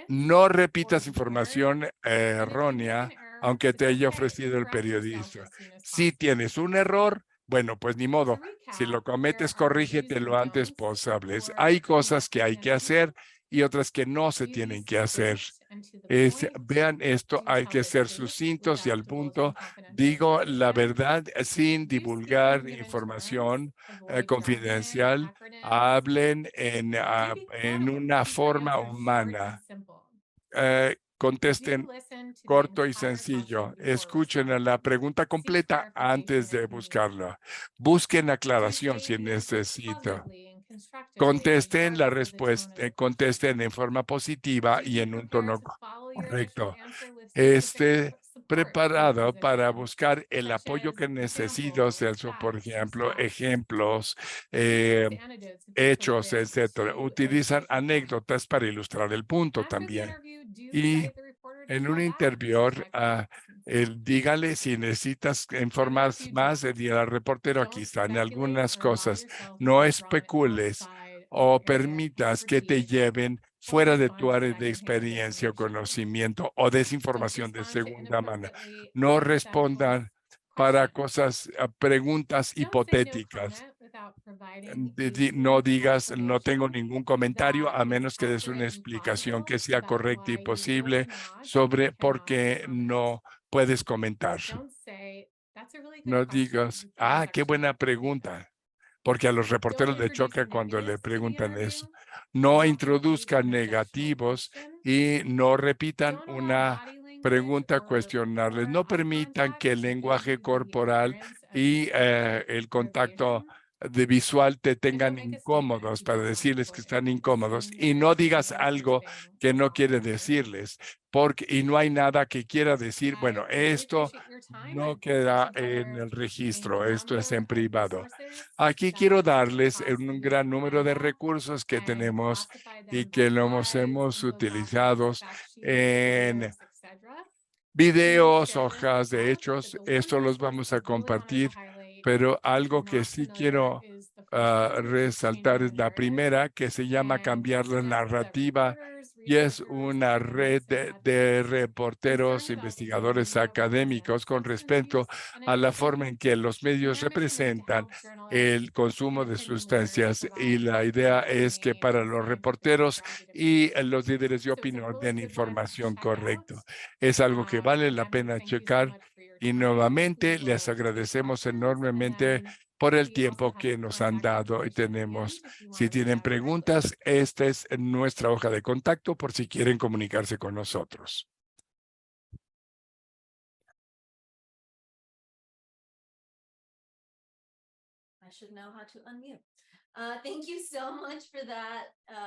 A: No repitas información errónea, aunque te haya ofrecido el periodista. Si tienes un error, bueno, pues ni modo. Si lo cometes, corrígete lo antes posible. Hay cosas que hay que hacer y otras que no se tienen que hacer. Vean esto, hay que ser sucintos y al punto. Digo la verdad sin divulgar información confidencial. Hablen en una forma humana. Contesten corto y sencillo. Escuchen a la pregunta completa antes de buscarla. Busquen aclaración si necesita. Contesten la respuesta, contesten en forma positiva y en un tono correcto. Esté preparado para buscar el apoyo que necesito, Celso, por ejemplo, ejemplos, hechos, etcétera. Utilizan anécdotas para ilustrar el punto también. Y en un interview, dígale si necesitas informar más, dile al reportero, aquí están algunas cosas. No especules o permitas que te lleven fuera de tu área de experiencia o conocimiento o desinformación de segunda mano. No respondan para cosas, preguntas hipotéticas. No digas, no tengo ningún comentario a menos que des una explicación que sea correcta y posible sobre por qué no puedes comentar. No digas, qué buena pregunta, porque a los reporteros les choca cuando le preguntan eso. No introduzcan negativos y no repitan una pregunta cuestionarles. No permitan que el lenguaje corporal y el contacto de visual te tengan incómodos para decirles que están incómodos y no digas algo que no quiere decirles, y no hay nada que quiera decir, bueno, esto no queda en el registro, esto es en privado. Aquí quiero darles un gran número de recursos que tenemos y que los hemos utilizado en videos, hojas de hechos. Esto los vamos a compartir, pero algo que sí quiero resaltar es la primera, que se llama Cambiar la Narrativa, y es una red de reporteros, investigadores académicos con respecto a la forma en que los medios representan el consumo de sustancias. Y la idea es que para los reporteros y los líderes de opinión den información correcta. Es algo que vale la pena checar. Y nuevamente les agradecemos enormemente por el tiempo que nos han dado y tenemos. Si tienen preguntas, esta es nuestra hoja de contacto por si quieren comunicarse con nosotros.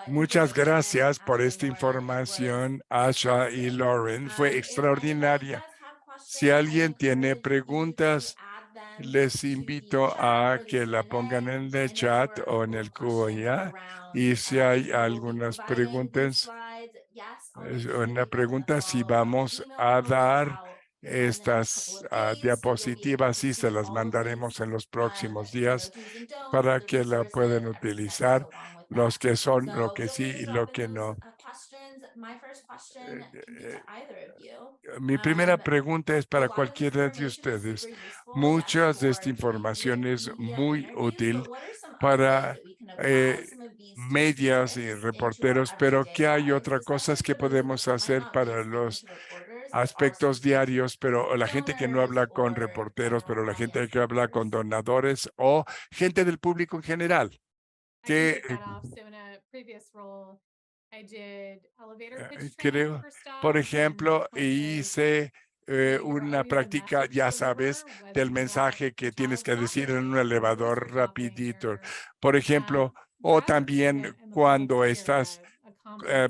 A: Muchas gracias por esta información, Asha y Lauren. Fue extraordinaria. Si alguien tiene preguntas, les invito a que la pongan en el chat o en el QA. Y si hay algunas preguntas, una pregunta, si vamos a dar estas diapositivas y se las mandaremos en los próximos días para que la puedan utilizar los que son lo que sí y lo que no. Mi primera pregunta es para cualquiera de ustedes. Muchas de esta información es muy útil para medios y reporteros, pero ¿qué hay otras cosas que podemos hacer para los aspectos diarios, pero la gente que no habla con reporteros, pero la gente que habla con donadores o gente del público en general? Que creo, por ejemplo, hice una práctica, ya sabes, del mensaje que tienes que decir en un elevador rapidito. Por ejemplo, o también cuando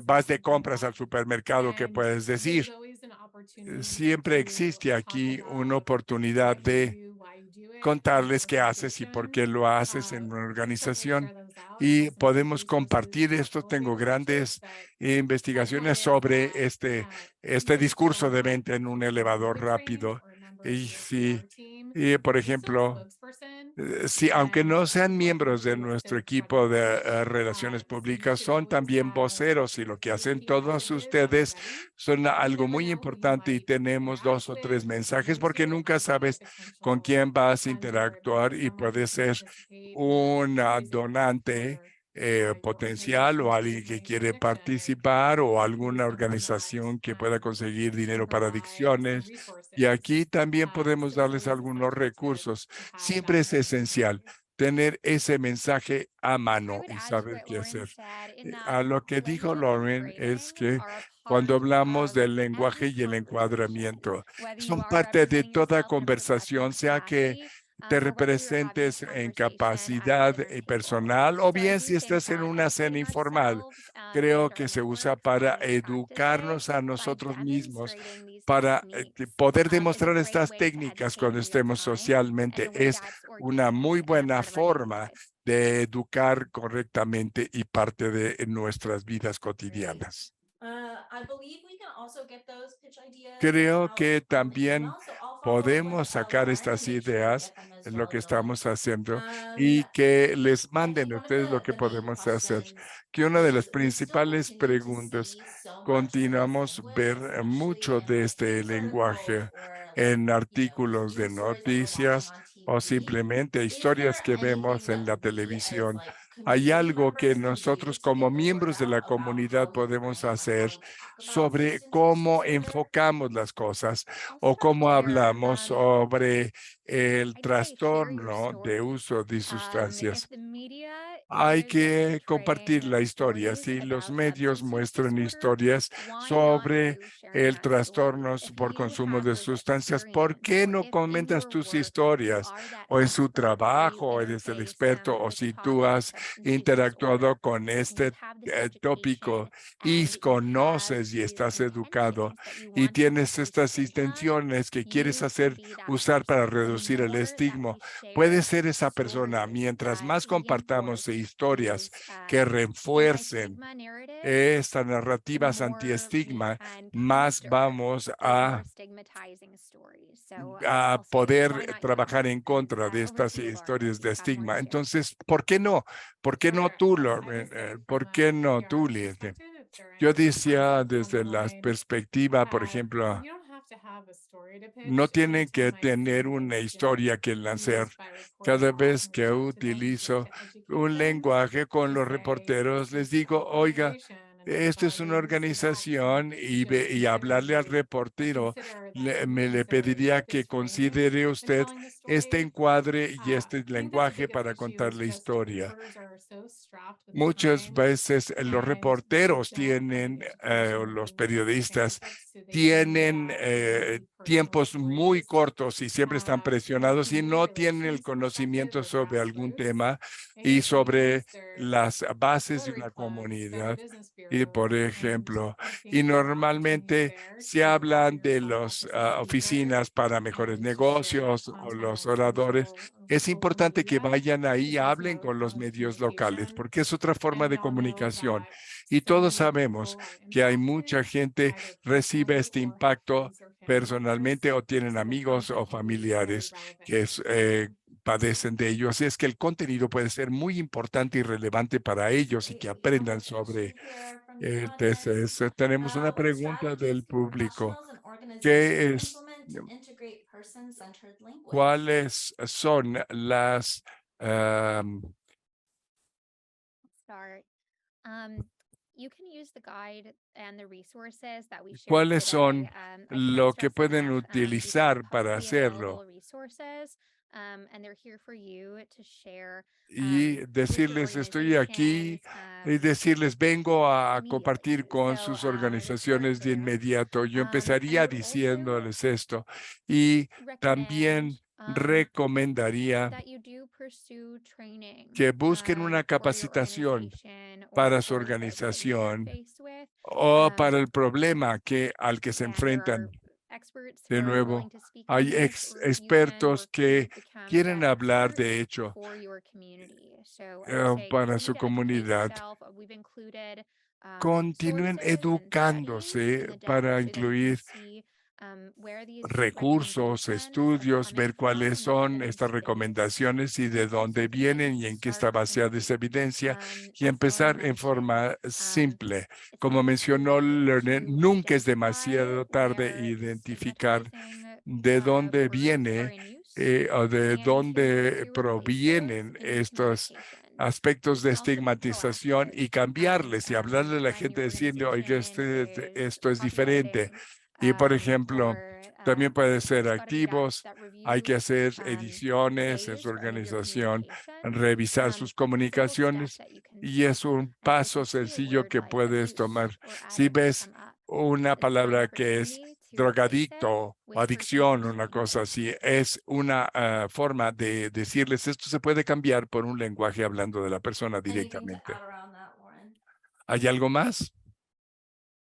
A: vas de compras al supermercado, ¿qué puedes decir? Siempre existe aquí una oportunidad de contarles qué haces y por qué lo haces en una organización. Y podemos compartir esto. Tengo grandes investigaciones sobre este discurso de venta en un elevador rápido. Y por ejemplo, sí, aunque no sean miembros de nuestro equipo de relaciones públicas, son también voceros y lo que hacen todos ustedes son algo muy importante y tenemos 2 o 3 mensajes porque nunca sabes con quién vas a interactuar y puede ser un donante potencial o alguien que quiere participar o alguna organización que pueda conseguir dinero para adicciones. Y aquí también podemos darles algunos recursos. Siempre es esencial tener ese mensaje a
B: I
A: mano
B: would
A: y
B: add to
A: saber
B: what
A: qué
B: Lauren
A: hacer.
B: said in that
A: A lo que dijo
B: language and
A: Lauren es
B: framing
A: que
B: are a
A: cuando
B: part
A: hablamos
B: of
A: del lenguaje
B: any
A: y el
B: conversation.
A: encuadramiento,
B: Whether you
A: son
B: are
A: parte de
B: representing
A: toda
B: yourself in a professional
A: conversación, sea que
B: capacity,
A: te
B: or whether you're having a
A: representes en
B: conversation at a
A: capacidad
B: dinner table.
A: personal o
B: So I
A: bien
B: do
A: si
B: think
A: estás en
B: that
A: una cena
B: educating
A: informal.
B: ourselves
A: Creo
B: and our
A: que se usa
B: networks
A: para
B: on these
A: educarnos
B: practices
A: a
B: by
A: nosotros mismos,
B: demonstrating these
A: para
B: techniques
A: poder
B: is a
A: demostrar
B: great
A: estas
B: way to
A: técnicas
B: educate
A: cuando
B: in real
A: estemos
B: time in
A: socialmente.
B: a way
A: Es
B: that's
A: una muy
B: organic and a
A: buena
B: part of our daily
A: forma
B: lives.
A: de educar correctamente y parte de nuestras vidas cotidianas. Creo que también podemos sacar estas ideas en lo que estamos haciendo y que les manden a ustedes lo que podemos hacer. Que una de las principales preguntas, continuamos ver mucho de este lenguaje en artículos de noticias o simplemente historias que vemos en la televisión. ¿Hay algo que nosotros como miembros de la comunidad podemos hacer sobre cómo enfocamos las cosas
B: I'll
A: o
B: start
A: cómo
B: there.
A: hablamos sobre el
B: I'd say share your
A: trastorno de
B: story.
A: uso de
B: If
A: sustancias?
B: the media
A: Hay
B: is
A: que compartir
B: portraying
A: la historia.
B: stories
A: Si los
B: about
A: medios
B: substance use
A: muestran
B: disorder,
A: historias
B: why not
A: sobre
B: you sharing
A: el
B: that story?
A: trastorno
B: If
A: por
B: you
A: consumo
B: have
A: de
B: lived that
A: sustancias, ¿por
B: experience,
A: qué
B: or
A: no
B: if in
A: comentas
B: your
A: tus
B: work you
A: historias?
B: are that
A: O en su
B: expert where you
A: trabajo, o eres el
B: interface
A: experto, o
B: with the
A: si tú
B: topic of
A: has
B: substance use
A: interactuado
B: disorder
A: con
B: and you
A: este
B: have this
A: tópico
B: education
A: y
B: and you have
A: conoces y
B: these
A: estás educado
B: intentions that you
A: y
B: want to
A: tienes
B: reduce
A: estas
B: stigma,
A: intenciones que quieres
B: you can
A: hacer
B: be that
A: usar para
B: person. The
A: reducir el
B: more that
A: estigma,
B: we
A: puede
B: share
A: ser esa persona.
B: stories
A: Mientras
B: that
A: más compartamos
B: reinforce
A: historias
B: these
A: que refuercen
B: anti-stigma narratives,
A: estas
B: the
A: narrativas
B: more we
A: antiestigma,
B: can
A: más
B: counter
A: vamos
B: those more stigmatizing stories. So
A: a
B: I'll say, why
A: poder
B: not you?
A: trabajar en contra de
B: Over
A: estas
B: to you, Lauren, if
A: historias
B: you
A: de
B: have more to
A: estigma.
B: share.
A: Entonces, ¿por qué no? ¿Por qué no
C: Sure.
A: tú,
C: I
A: Lauren?
C: would say
A: ¿Por
C: from
A: qué
C: a
A: no tú,
C: PR
A: Liete?
C: perspective, if there are
A: Yo
C: any
A: decía
C: concepts on
A: desde
C: the
A: la
C: line,
A: perspectiva, por ejemplo,
C: you don't have to have a story to
A: no
C: pitch.
A: tienen
C: Anytime
A: que
C: I see
A: tener una
C: this,
A: historia que lanzar.
C: used by reporters,
A: Cada
C: I'll
A: vez
C: often
A: que
C: reach out to them and start
A: utilizo
C: to educate
A: un
C: them
A: lenguaje con
C: to
A: los
C: say,
A: reporteros,
C: this
A: les
C: is an
A: digo, oiga,
C: organization and
A: esto es
C: by
A: una
C: this is action,
A: organización y
C: should consider
A: hablarle al
C: you or
A: reportero,
C: consider that you
A: me le
C: necessary
A: pediría que
C: this framing
A: considere
C: and
A: usted
C: telling the
A: este
C: story.
A: encuadre y
C: I
A: este
C: think that's the
A: lenguaje
C: biggest
A: para
C: issue
A: contar
C: is
A: la
C: just
A: historia.
C: reporters are so strapped with
A: Muchas
C: time
A: veces los
C: and they
A: reporteros
C: don't have
A: tienen,
C: the
A: o
C: education
A: los
C: they need to understand
A: periodistas
C: context, so they use
A: tienen
C: that really personal
A: tiempos muy
C: stories
A: cortos y siempre están
C: and they
A: presionados
C: can
A: y
C: be
A: no tienen el
C: relations perspective
A: conocimiento
C: or
A: sobre algún
C: grassroots.
A: tema
C: In
A: y
C: your
A: sobre
C: communities, there's
A: las bases de
C: Rotary
A: una
C: clubs, Better
A: comunidad.
C: Business
A: Y por
C: Bureaus, and
A: ejemplo,
C: I
A: y
C: think there's an opportunity
A: normalmente
C: there
A: se
C: to offer
A: hablan de
C: yourself up
A: las
C: as a speaker
A: oficinas para mejores
C: and to share that
A: negocios o
C: content
A: los
C: on
A: oradores. Es
C: social
A: importante que
C: media
A: vayan ahí,
C: because it's
A: hablen
C: mode
A: con los
C: of
A: medios locales,
C: communication.
A: porque es otra forma
C: And we
A: de
C: all know
A: comunicación.
C: that
A: Y
C: so
A: todos
C: many
A: sabemos
C: people are
A: que hay
C: impacted,
A: mucha gente
C: either
A: recibe
C: personally
A: este
C: or have
A: impacto
C: friends or family
A: personalmente
C: members.
A: o tienen
C: So the
A: amigos o
C: content can be very
A: familiares
C: relevant
A: que
C: to them.
A: padecen de ello. Así es que el contenido puede ser muy importante y relevante para ellos y
B: Great.
A: que
B: We have a
A: aprendan sobre
B: question here from the
A: el
B: audience.
A: TCS. Tenemos una
B: What
A: pregunta del
B: strategies do
A: público.
B: professionals and organizations
A: ¿Qué es,
B: implement to integrate person-centered language?
A: cuáles son las, am,
B: Start. Um, you can use the guide and the resources that we shared
A: cuáles
B: today.
A: son
B: I can't
A: lo que
B: stress
A: pueden
B: enough. These are
A: utilizar para
B: publicly available
A: hacerlo?
B: resources, and they're here for you to share
A: Y
B: with your
A: decirles, estoy aquí,
B: organizations
A: y decirles, vengo a compartir
B: immediately.
A: con
B: So
A: sus
B: let's start
A: organizaciones de
B: there.
A: inmediato. Yo
B: I
A: empezaría
B: would also
A: diciéndoles esto y
B: recommend
A: también recomendaría
B: that you do pursue training
A: que busquen una
B: for your
A: capacitación
B: organization or
A: para su
B: for the problems that you are
A: organización
B: faced with.
A: o para el problema al que se
B: Again, there
A: enfrentan.
B: are experts who
A: De
B: are willing
A: nuevo,
B: to speak on
A: hay
B: this, or you can
A: expertos
B: work to
A: que
B: become
A: quieren
B: that
A: hablar
B: expert
A: de hecho
B: for your community. So I would say
A: para
B: continue
A: su
B: to educate
A: comunidad.
B: yourself. We've included
A: Continúen
B: sources and studies in
A: educándose
B: the deck
A: para
B: so that you can
A: incluir
B: see where these
A: recursos,
B: recommendations are
A: estudios,
B: coming
A: ver
B: from
A: cuáles
B: and they're
A: son estas
B: evidence-based.
A: recomendaciones y
B: You
A: de
B: also
A: dónde
B: can
A: vienen y en qué está
B: start
A: basada esa
B: simple.
A: evidencia y
B: As Lauren
A: empezar en
B: mentioned,
A: forma simple.
B: it's
A: Como
B: never too
A: mencionó
B: late
A: Lerner,
B: to
A: nunca es
B: identify
A: demasiado tarde
B: where
A: identificar
B: stigmatizing
A: de dónde
B: words are
A: viene
B: in use
A: o de
B: and to move
A: dónde
B: to replace it
A: provienen
B: in
A: estos
B: communication.
A: aspectos de estigmatización y cambiarles y hablarle a la gente, decirle, oiga, esto es diferente. Y, por ejemplo, también puede ser activos. Hay que hacer ediciones en su organización, revisar sus comunicaciones y es un paso sencillo que puedes tomar. Si ves una palabra que es drogadicto o adicción, una cosa así, es una forma de decirles esto se puede cambiar por un lenguaje hablando de la persona
D: Anything to
A: directamente.
D: add around that, Lauren?
A: ¿Hay algo más?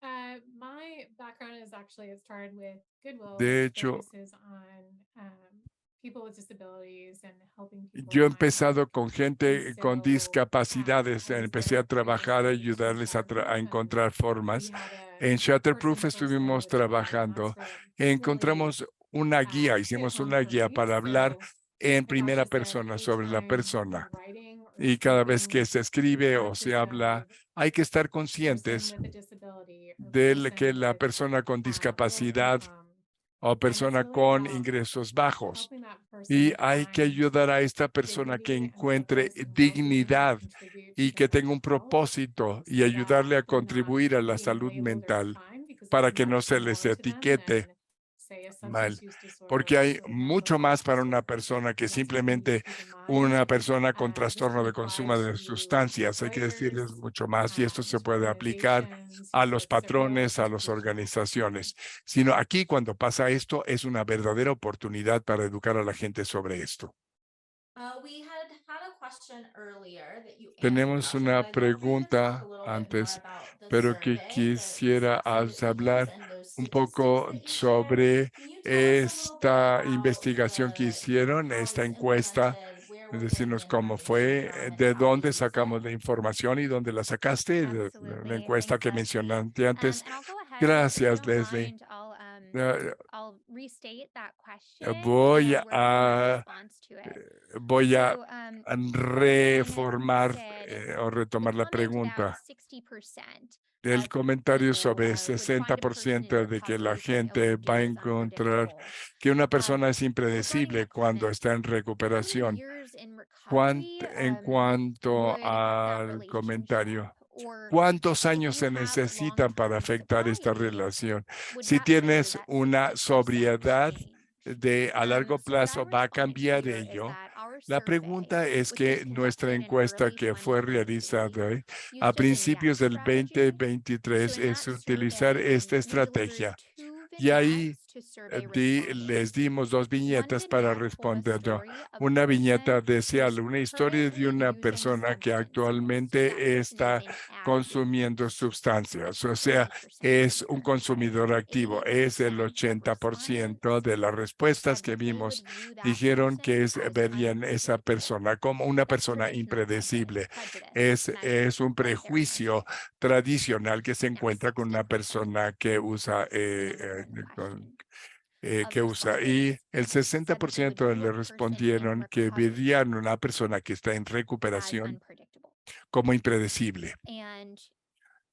E: My background is actually it started with Goodwill,
A: De
E: which
A: hecho,
E: focuses on people with disabilities and helping people
A: yo he
E: find
A: empezado
E: work.
A: con gente con
E: So,
A: discapacidades,
E: I was
A: empecé
E: there
A: a
E: for
A: trabajar, a
E: years to
A: ayudarles a
E: start with them.
A: encontrar formas.
E: We had
A: En
E: a
A: Shatterproof
E: person-to-person
A: estuvimos
E: language guide, and
A: trabajando,
E: that's really
A: encontramos una guía,
E: hit
A: hicimos
E: home
A: una
E: for
A: guía
E: me.
A: para hablar
E: So
A: en
E: my gosh,
A: primera
E: is that
A: persona sobre la
E: anytime
A: persona.
E: you're writing or
A: Y cada vez que
E: speaking
A: se
E: with
A: escribe
E: an
A: o se habla,
E: active
A: hay que estar
E: person
A: conscientes
E: with a disability or
A: de que
E: person
A: la
E: with
A: persona con
E: low
A: discapacidad
E: income.
A: o
E: And it's
A: persona
E: really
A: con
E: about
A: ingresos bajos.
E: helping that
A: Y
E: person
A: hay que
E: find
A: ayudar a esta persona que
E: dignity and
A: encuentre
E: purpose and well-being and
A: dignidad
E: contribute to
A: y
E: their
A: que tenga
E: mental
A: un
E: health
A: propósito y
E: so
A: ayudarle
E: that
A: a
E: they're not
A: contribuir a la
E: being
A: salud
E: labeled as
A: mental
E: fine because
A: para
E: there's
A: que no
E: much
A: se les
E: more to them
A: etiquete
E: than, say, a
A: mal,
E: substance use
A: porque
E: disorder
A: hay
E: or mental
A: mucho más
E: health
A: para una
E: disorder.
A: persona que
E: And that's something we need
A: simplemente
E: to keep in mind.
A: una persona con
E: This
A: trastorno
E: can
A: de
E: apply
A: consumo de
E: to
A: sustancias. Hay que decirles
E: employers,
A: mucho más y esto se
E: to
A: puede aplicar
E: organizations,
A: a
E: so
A: los
E: it's a real
A: patrones, a las
E: educational opportunity.
A: organizaciones. Sino aquí cuando pasa esto es una verdadera oportunidad para educar a la gente sobre esto.
D: We had a question earlier that you answered,
A: Tenemos
D: Sasha,
A: una
D: but I'd love for you to talk
A: pregunta
D: a little bit more
A: antes,
D: about the
A: pero que
D: survey, the
A: quisiera
D: steps that you use
A: hablar
D: and those
A: un
D: statistics
A: poco
D: that you shared.
A: sobre
D: Can you tell us a little bit
A: esta
D: about
A: investigación que hicieron,
D: how
A: esta
D: it's
A: encuesta,
D: implemented, where within the
A: decirnos cómo
D: information,
A: fue,
D: and
A: de
D: how you
A: dónde
D: use
A: sacamos
D: it?
A: la información y dónde la sacaste, de la
B: Absolutely.
A: encuesta
B: Thanks,
A: que
B: Leslie.
A: mencionaste antes.
B: And I'll go ahead, if you
A: Gracias,
B: don't
A: Leslie.
B: mind,
A: Eh,
B: I'll restate that question
A: Voy
B: and work through my
A: a
B: response to it.
A: voy a
B: So, Lauren
A: reformar
B: said
A: o
B: the
A: retomar la
B: comment about
A: pregunta.
B: 60%
A: El
B: of
A: comentario
B: people
A: sobre el
B: would find a person in
A: 60% de que la
B: recovery feeling
A: gente va a
B: overdue is
A: encontrar
B: unpredictable.
A: que una persona es
B: Regarding
A: impredecible
B: that
A: cuando
B: comment,
A: está en
B: how many
A: recuperación.
B: years in recovery
A: En cuanto
B: would that
A: al
B: relationship,
A: comentario,
B: or
A: ¿cuántos
B: if
A: años
B: you
A: se
B: have
A: necesitan para
B: long-term
A: afectar esta
B: sobriety,
A: relación?
B: would
A: Si
B: that trigger
A: tienes
B: that
A: una
B: 60%
A: sobriedad
B: change?
A: a largo
B: So what I
A: plazo, ¿va a
B: responded
A: cambiar
B: here is
A: ello?
B: that our
A: La
B: survey,
A: pregunta es
B: which was
A: que nuestra
B: conducted in
A: encuesta
B: early
A: que fue
B: 2023,
A: realizada a
B: used a
A: principios
B: vignette
A: del
B: strategy. So
A: 2023
B: in
A: es
B: that
A: utilizar
B: survey,
A: esta
B: we delivered
A: estrategia.
B: 2
A: Y ahí
B: vignettes to survey
A: les
B: respondents.
A: dimos dos
B: One
A: viñetas para
B: vignette told a
A: responder.
B: story of a
A: Una viñeta
B: person
A: decía
B: who's
A: una historia de
B: currently
A: una
B: using
A: persona que
B: substances. So that
A: actualmente
B: person is
A: está
B: in active
A: consumiendo
B: use.
A: sustancias, o
B: That's
A: sea,
B: 80% of
A: es
B: the
A: un
B: survey.
A: consumidor activo. Es el
B: 80% of
A: 80%
B: respondents
A: de las respuestas
B: said
A: que
B: that they would
A: vimos.
B: view that
A: Dijeron que
B: person as
A: verían esa
B: unpredictable.
A: persona como una
B: That's
A: persona
B: traditional
A: impredecible.
B: prejudice meant
A: Es un
B: right there in our
A: prejuicio
B: survey.
A: tradicional que se
B: Now,
A: encuentra con una
B: 60%
A: persona que usa
B: answered the question of
A: que usa. Y
B: respondents
A: el
B: said that they would view
A: 60% le
B: a person in
A: respondieron que
B: recovery
A: verían una persona que está en
B: as
A: recuperación
B: unpredictable.
A: como impredecible.
B: And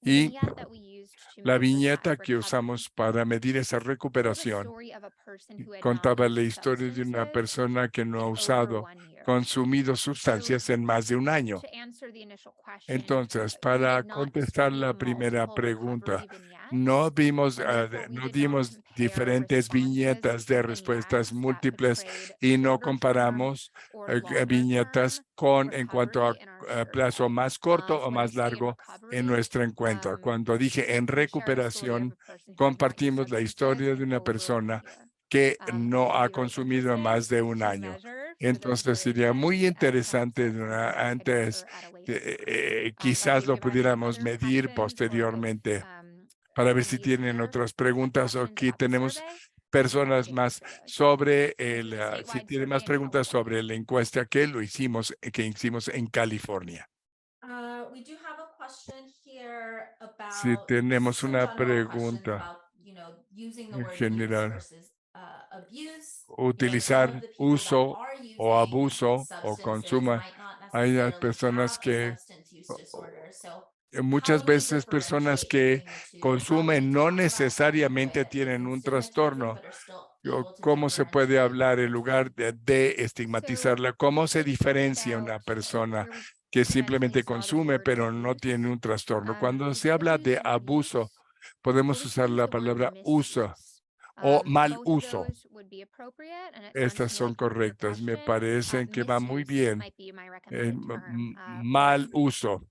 B: the
A: Y
B: vignette that we used to
A: la
B: measure that
A: viñeta que
B: recovery
A: usamos para medir esa
B: told a
A: recuperación
B: story of a person who had not
A: contaba la
B: used
A: historia de una
B: substances
A: persona que no
B: in
A: ha
B: over
A: usado,
B: 1 year.
A: consumido
B: So
A: sustancias en más de un año.
B: to answer the initial question,
A: Entonces,
B: we
A: para
B: did not
A: contestar
B: study
A: la primera
B: multiple
A: pregunta,
B: recovery vignettes,
A: no vimos,
B: and therefore we
A: no
B: did not
A: dimos
B: compare
A: diferentes
B: responses
A: viñetas
B: to
A: de respuestas
B: vignettes that
A: múltiples
B: portrayed
A: y no
B: shorter term
A: comparamos
B: or longer
A: viñetas
B: term
A: en cuanto
B: recovery in our
A: a plazo
B: survey.
A: más corto
B: So
A: o
B: when I
A: más
B: say in
A: largo en
B: recovery,
A: nuestra encuesta. Cuando dije en
B: we shared a story of
A: recuperación,
B: a person who had not used
A: compartimos la
B: substances
A: historia de
B: in
A: una
B: over 1
A: persona
B: year.
A: que
B: And it
A: no
B: would
A: ha
B: be very
A: consumido en más de
B: interesting
A: un
B: to
A: año.
B: measure for those
A: Entonces sería muy
B: durations and perhaps
A: interesante
B: something that we could
A: antes,
B: measure at a later time.
A: quizás
B: Leslie, do
A: lo
B: you have any
A: pudiéramos
B: other
A: medir
B: questions, or if
A: posteriormente para ver si
B: attendees
A: tienen
B: here
A: otras
B: have
A: preguntas o
B: questions
A: aquí
B: about the
A: tenemos
B: survey, I'm happy
A: personas
B: to
A: más
B: answer those.
A: sobre
B: This is a
A: si
B: statewide
A: tienen
B: survey
A: más
B: in
A: preguntas sobre
B: California.
A: la encuesta que hicimos en California.
D: We do have a question here
A: Si
D: about
A: tenemos
D: some
A: una
D: general questions
A: pregunta
D: about, using the
A: en
D: word use
A: general,
D: versus abuse. Some of
A: utilizar
D: the people that
A: uso
D: are
A: o
D: using
A: abuso o
D: substances
A: consumo.
D: might not
A: Hay
D: necessarily
A: personas
D: have a
A: que
D: substance use disorder. So how
A: muchas
D: do we
A: veces personas
D: differentiate
A: que
D: between the two? How do we
A: consumen no
D: talk about them in a way
A: necesariamente
D: that
A: tienen
D: isn't
A: un
D: stigmatizing
A: trastorno.
D: but are still
A: O
D: able to
A: ¿cómo se puede
D: differentiate
A: hablar en lugar
D: between?
A: de
B: So
A: estigmatizarla? ¿Cómo se
B: the
A: diferencia
B: breakout
A: una persona
B: where we
A: que simplemente consume, pero no tiene un trastorno. Cuando se habla de abuso, podemos usar la palabra uso o mal uso. Estas son correctas. Me parecen que va muy bien. Mal uso.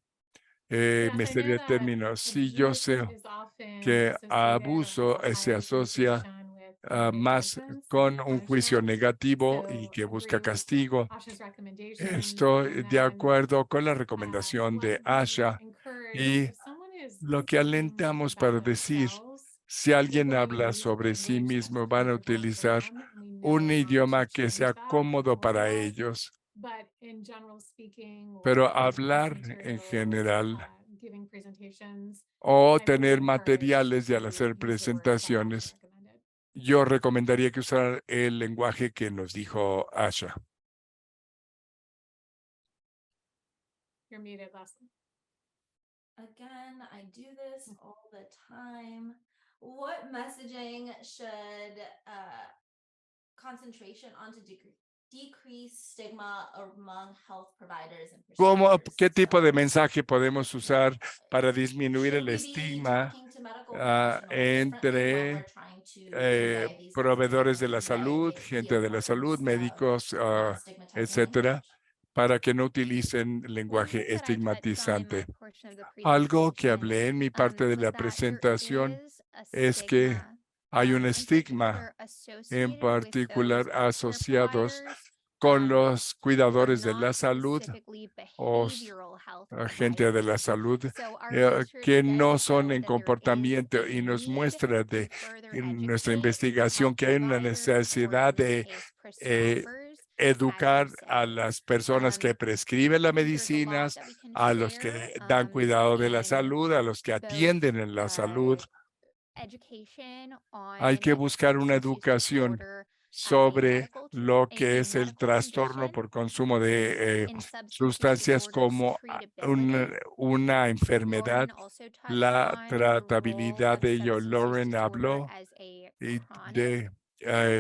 E: Yes,
A: Me
E: I know
A: sería el
E: that
A: término. Sí, yo
E: abuse
A: sé
E: is often
A: que
E: associated with
A: abuso
E: a
A: se
E: high
A: asocia
E: association with
A: más
E: judgments
A: con
E: and
A: un juicio
E: punishment.
A: negativo y
E: So
A: que busca
E: agree with
A: castigo.
E: Asha's recommendation.
A: Estoy
E: And
A: de
E: then
A: acuerdo con la recomendación
E: what
A: de
E: we
A: Asha
E: encourage is
A: y
E: if someone is
A: lo que
E: speaking
A: alentamos para
E: about
A: decir,
E: themselves,
A: si
E: we're
A: alguien
E: going to
A: habla
E: use
A: sobre sí
E: language that's
A: mismo, van a
E: comfortable for
A: utilizar
E: them, and we
A: un
E: know how to
A: idioma que
E: change
A: sea
E: that and
A: cómodo
E: alter
A: para
E: that.
A: ellos.
E: But in general speaking,
A: Pero
E: or
A: hablar
E: presenting
A: en
E: materials,
A: general
E: giving presentations,
A: o
E: I would
A: tener
E: encourage
A: materiales y al
E: to
A: hacer
E: use the words that Asha
A: presentaciones,
E: recommended.
A: yo recomendaría que usar el lenguaje que nos dijo Asha.
E: You're muted, Leslie.
D: Again, I do this all the time. What messaging should concentration on to decrease stigma among health providers and
A: ¿Qué
D: prescribers?
A: tipo de
D: So,
A: mensaje podemos usar para disminuir
D: should
A: el
D: we be
A: estigma
D: talking to medical professionals differently when we're
A: entre
D: trying to convey these messages
A: proveedores
D: and
A: de la salud,
D: convey the
A: gente de la salud,
D: importance
A: médicos,
D: of non-stigmatizing
A: etcétera,
D: language?
A: para que no utilicen
B: One
A: lenguaje
B: thing that I touched on in my
A: estigmatizante?
B: portion of the
A: Algo que
B: presentation,
A: hablé en mi parte de
B: was
A: la
B: that there
A: presentación
B: is a
A: es que
B: stigma,
A: hay un
B: in
A: estigma
B: particular
A: en
B: associated with those
A: particular
B: healthcare
A: asociados
B: providers
A: con
B: who
A: los
B: are
A: cuidadores de la
B: not
A: salud
B: specifically
A: o
B: behavioral health
A: gente de la
B: providers.
A: salud
B: So our research
A: que
B: does
A: no son
B: show
A: en
B: that there is
A: comportamiento
B: a
A: y nos
B: need
A: muestra
B: to further
A: en nuestra
B: educate
A: investigación
B: health
A: que hay una
B: providers, or
A: necesidad
B: in this
A: de
B: case,
A: eh,
B: prescribers,
A: educar
B: as you
A: a
B: say.
A: las personas que prescriben las
B: I think there's a lot
A: medicinas,
B: that we can
A: a los
B: share,
A: que dan cuidado de la
B: in
A: salud, a los que
B: both
A: atienden en la salud.
B: education
A: Hay
B: on
A: que buscar una
B: substance use
A: educación
B: disorder as a
A: sobre
B: medical
A: lo que
B: a
A: es el
B: medical
A: trastorno
B: condition,
A: por consumo de
B: in substance use
A: sustancias
B: disorders
A: como
B: treatability.
A: una enfermedad.
B: Lauren also touched
A: La
B: on the role
A: tratabilidad
B: of
A: de ello.
B: substance use
A: Lauren
B: disorder
A: habló
B: as a
A: y
B: chronic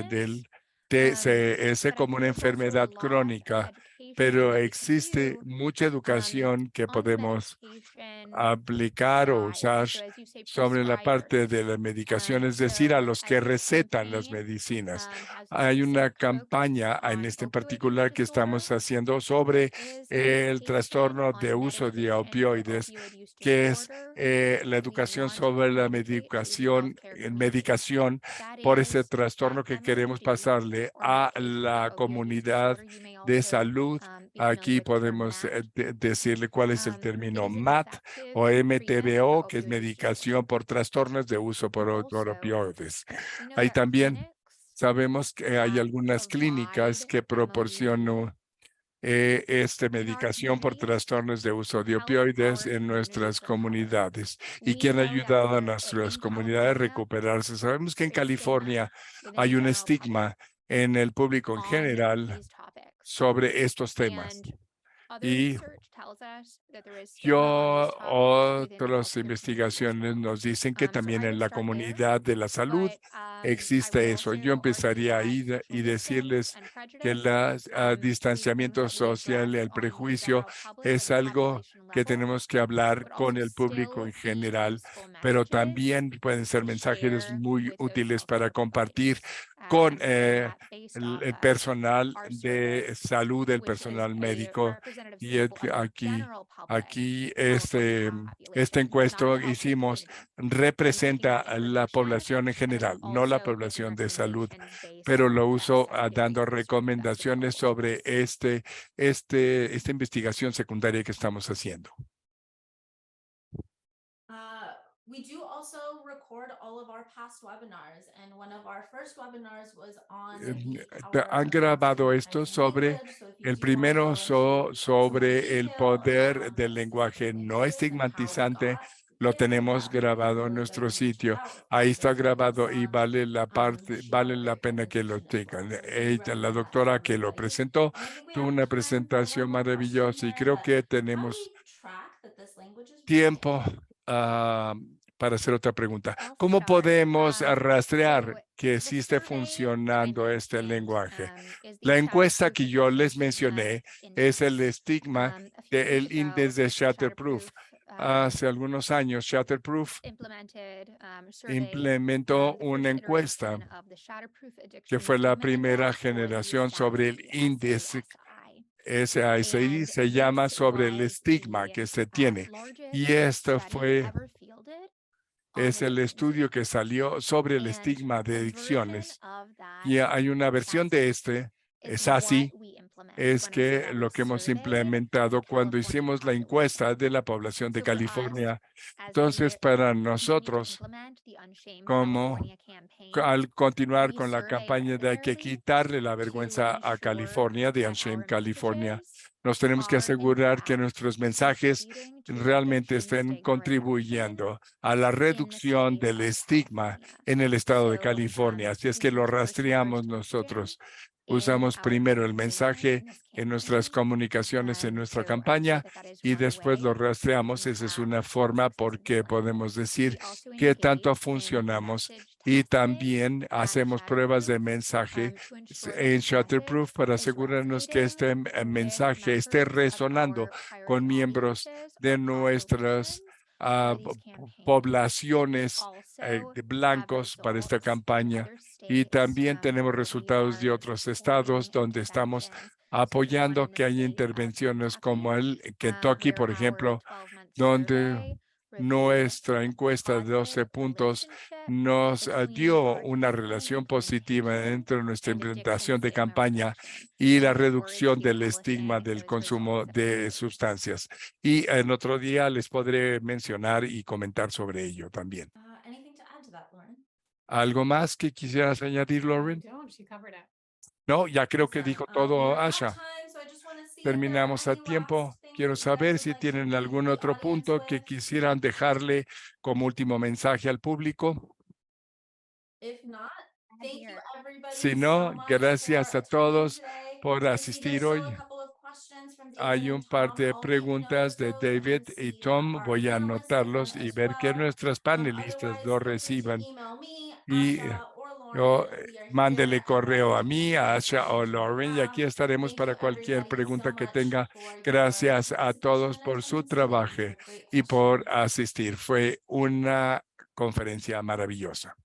A: del
B: illness.
A: TCS
B: But I
A: como
B: think
A: una
B: there's also a
A: enfermedad
B: lot of
A: crónica,
B: education
A: pero
B: that we can
A: existe
B: do
A: mucha educación que
B: on the
A: podemos
B: medication
A: aplicar o
B: side.
A: usar
B: So as you say,
A: sobre la parte de
B: prescribers.
A: la medicación, es decir, a
B: So
A: los que
B: as this
A: recetan las
B: campaign
A: medicinas.
B: has a
A: Hay una
B: specific focus
A: campaña en
B: on
A: este en
B: opioid use
A: particular que
B: disorder,
A: estamos haciendo
B: there
A: sobre
B: is
A: el
B: education
A: trastorno de
B: on
A: uso de
B: medication for
A: opioides,
B: opioid use
A: que es
B: disorder.
A: la
B: We
A: educación
B: want to
A: sobre la
B: educate to the
A: medicación,
B: healthcare community.
A: medicación
B: That
A: por ese
B: is
A: trastorno que queremos
B: MOUD,
A: pasarle
B: or in
A: a
B: our case for
A: la
B: opioid use
A: comunidad
B: disorder. You may
A: de
B: also
A: salud.
B: be
A: Aquí
B: familiar with the term
A: podemos
B: MAT.
A: decirle cuál es el
B: It
A: término
B: is an
A: MAT
B: effective
A: o
B: treatment for
A: MTBO, que es
B: opioid use
A: medicación
B: disorder.
A: por trastornos de uso por
B: Also,
A: opioides.
B: we know
A: Ahí
B: that
A: también
B: clinics
A: sabemos que hay
B: that
A: algunas clínicas
B: provide
A: que
B: MOUD
A: proporcionan
B: in our
A: medicación por
B: communities
A: trastornos de uso de
B: help
A: opioides
B: our
A: en nuestras
B: communities recover.
A: comunidades y
B: We
A: que han
B: know that
A: ayudado a
B: there
A: nuestras
B: in
A: comunidades a
B: California
A: recuperarse. Sabemos que en
B: there's stigma
A: California
B: within the
A: hay un
B: general public
A: estigma en el público en
B: on
A: general
B: these topics.
A: sobre estos temas.
B: And other
A: Y
B: research tells us that there is stigma on these topics within the
A: otras
B: healthcare community as
A: investigaciones
B: well.
A: nos dicen que
B: So
A: también
B: I
A: en
B: would
A: la
B: start there,
A: comunidad de la salud
B: but I would
A: existe eso. Yo
B: also argue
A: empezaría
B: that
A: ahí
B: social
A: y
B: distance
A: decirles
B: and
A: que
B: prejudice,
A: el
B: these things
A: distanciamiento
B: that we
A: social y
B: address
A: el
B: on the
A: prejuicio
B: general public at
A: es
B: the
A: algo
B: population
A: que
B: level,
A: tenemos que hablar
B: would
A: con
B: also
A: el público
B: still
A: en
B: be
A: general,
B: useful
A: pero
B: messages
A: también pueden ser
B: to
A: mensajes
B: share
A: muy
B: with those
A: útiles para
B: healthcare
A: compartir
B: providers,
A: con
B: and that based off
A: el
B: of
A: personal
B: our
A: de
B: survey,
A: salud, el
B: which is
A: personal
B: a
A: médico.
B: representative
A: Y
B: sample of the
A: aquí,
B: general public
A: aquí
B: California
A: esta
B: population, not
A: encuesta
B: the healthcare
A: hicimos
B: community. So I'm taking
A: representa
B: that
A: a la
B: information
A: población en
B: and then
A: general, no la
B: also making
A: población de salud,
B: recommendations based
A: pero
B: on
A: lo
B: that
A: uso
B: secondary
A: dando
B: research that's
A: recomendaciones
B: available to
A: sobre
B: us.
A: esta investigación secundaria que estamos haciendo.
D: We do also record all of our past webinars, and one of our first webinars was on the power
A: Han
D: of
A: grabado esto
D: non-stigmatizing
A: sobre
D: language. So if you
A: el
D: do want to
A: primero
D: go into some more
A: sobre el
D: detail
A: poder
D: around
A: del
D: the
A: lenguaje
D: specific
A: no
D: languages and how we
A: estigmatizante.
D: got
A: Lo
D: here,
A: tenemos
D: we can
A: grabado en
D: really
A: nuestro
D: go and check
A: sitio.
D: out if
A: Ahí
D: that's
A: está
D: your focus
A: grabado y
D: on
A: vale la
D: Sheila,
A: pena
D: your
A: que lo
D: education as
A: tengan.
D: well. So we do
A: La
D: recommend that for
A: doctora que lo
D: everybody.
A: presentó
D: And I think we
A: tuvo
D: have
A: una
D: time for
A: presentación
D: one more question
A: maravillosa y
D: here,
A: creo
D: but
A: que
D: how do
A: tenemos
D: we track that this language is
A: tiempo
D: working?
A: para hacer otra pregunta.
B: I'll
A: ¿Cómo
B: start.
A: podemos
B: So
A: rastrear que
B: the
A: sí esté
B: survey that I
A: funcionando este
B: mentioned
A: lenguaje?
B: is the
A: La
B: status
A: encuesta
B: proof
A: que yo
B: assessment
A: les
B: stigma
A: mencioné es el
B: index.
A: estigma del índice de Shatterproof. Hace algunos años, Shatterproof implementó una encuesta que fue la primera generación sobre el índice SASI, se llama sobre el estigma que se tiene. Y esto es el estudio que salió sobre el estigma de adicciones. Y hay una versión de es así, es que lo que hemos implementado cuando hicimos la encuesta de la población de California. Entonces, para nosotros, como al continuar con la campaña de hay que quitarle la vergüenza a California, de Unshame California, nos tenemos que asegurar que nuestros mensajes realmente estén contribuyendo a la reducción del estigma en el estado de California. Así es que lo rastreamos nosotros. Usamos primero el mensaje en nuestras comunicaciones, en nuestra campaña, y después lo rastreamos. Esa es una forma porque podemos decir qué tanto funcionamos. Y también hacemos pruebas de mensaje en Shatterproof para asegurarnos que este mensaje esté resonando con miembros de nuestras poblaciones de blancos para esta campaña. Y también tenemos resultados de otros estados donde estamos apoyando que haya intervenciones como el Kentucky, por ejemplo, donde nuestra encuesta de 12 puntos nos dio una relación positiva entre nuestra implementación de campaña y la reducción del estigma del consumo de sustancias. Y en otro día les podré mencionar y comentar sobre ello también.
D: Anything to add to that, Lauren?
A: ¿Algo más que quisieras añadir, Lauren? No, ya creo que dijo todo Asha. Terminamos a tiempo. Quiero saber si tienen algún otro punto que quisieran dejarle como último mensaje al público. Si no, gracias a todos por asistir hoy. Hay un par de preguntas de David y Tom. Voy a anotarlos y ver que nuestras panelistas lo reciban. Y mándele correo a mí, a Asha o Lauren, y aquí estaremos para cualquier pregunta que tenga. Gracias a todos por su trabajo y por asistir. Fue una conferencia maravillosa.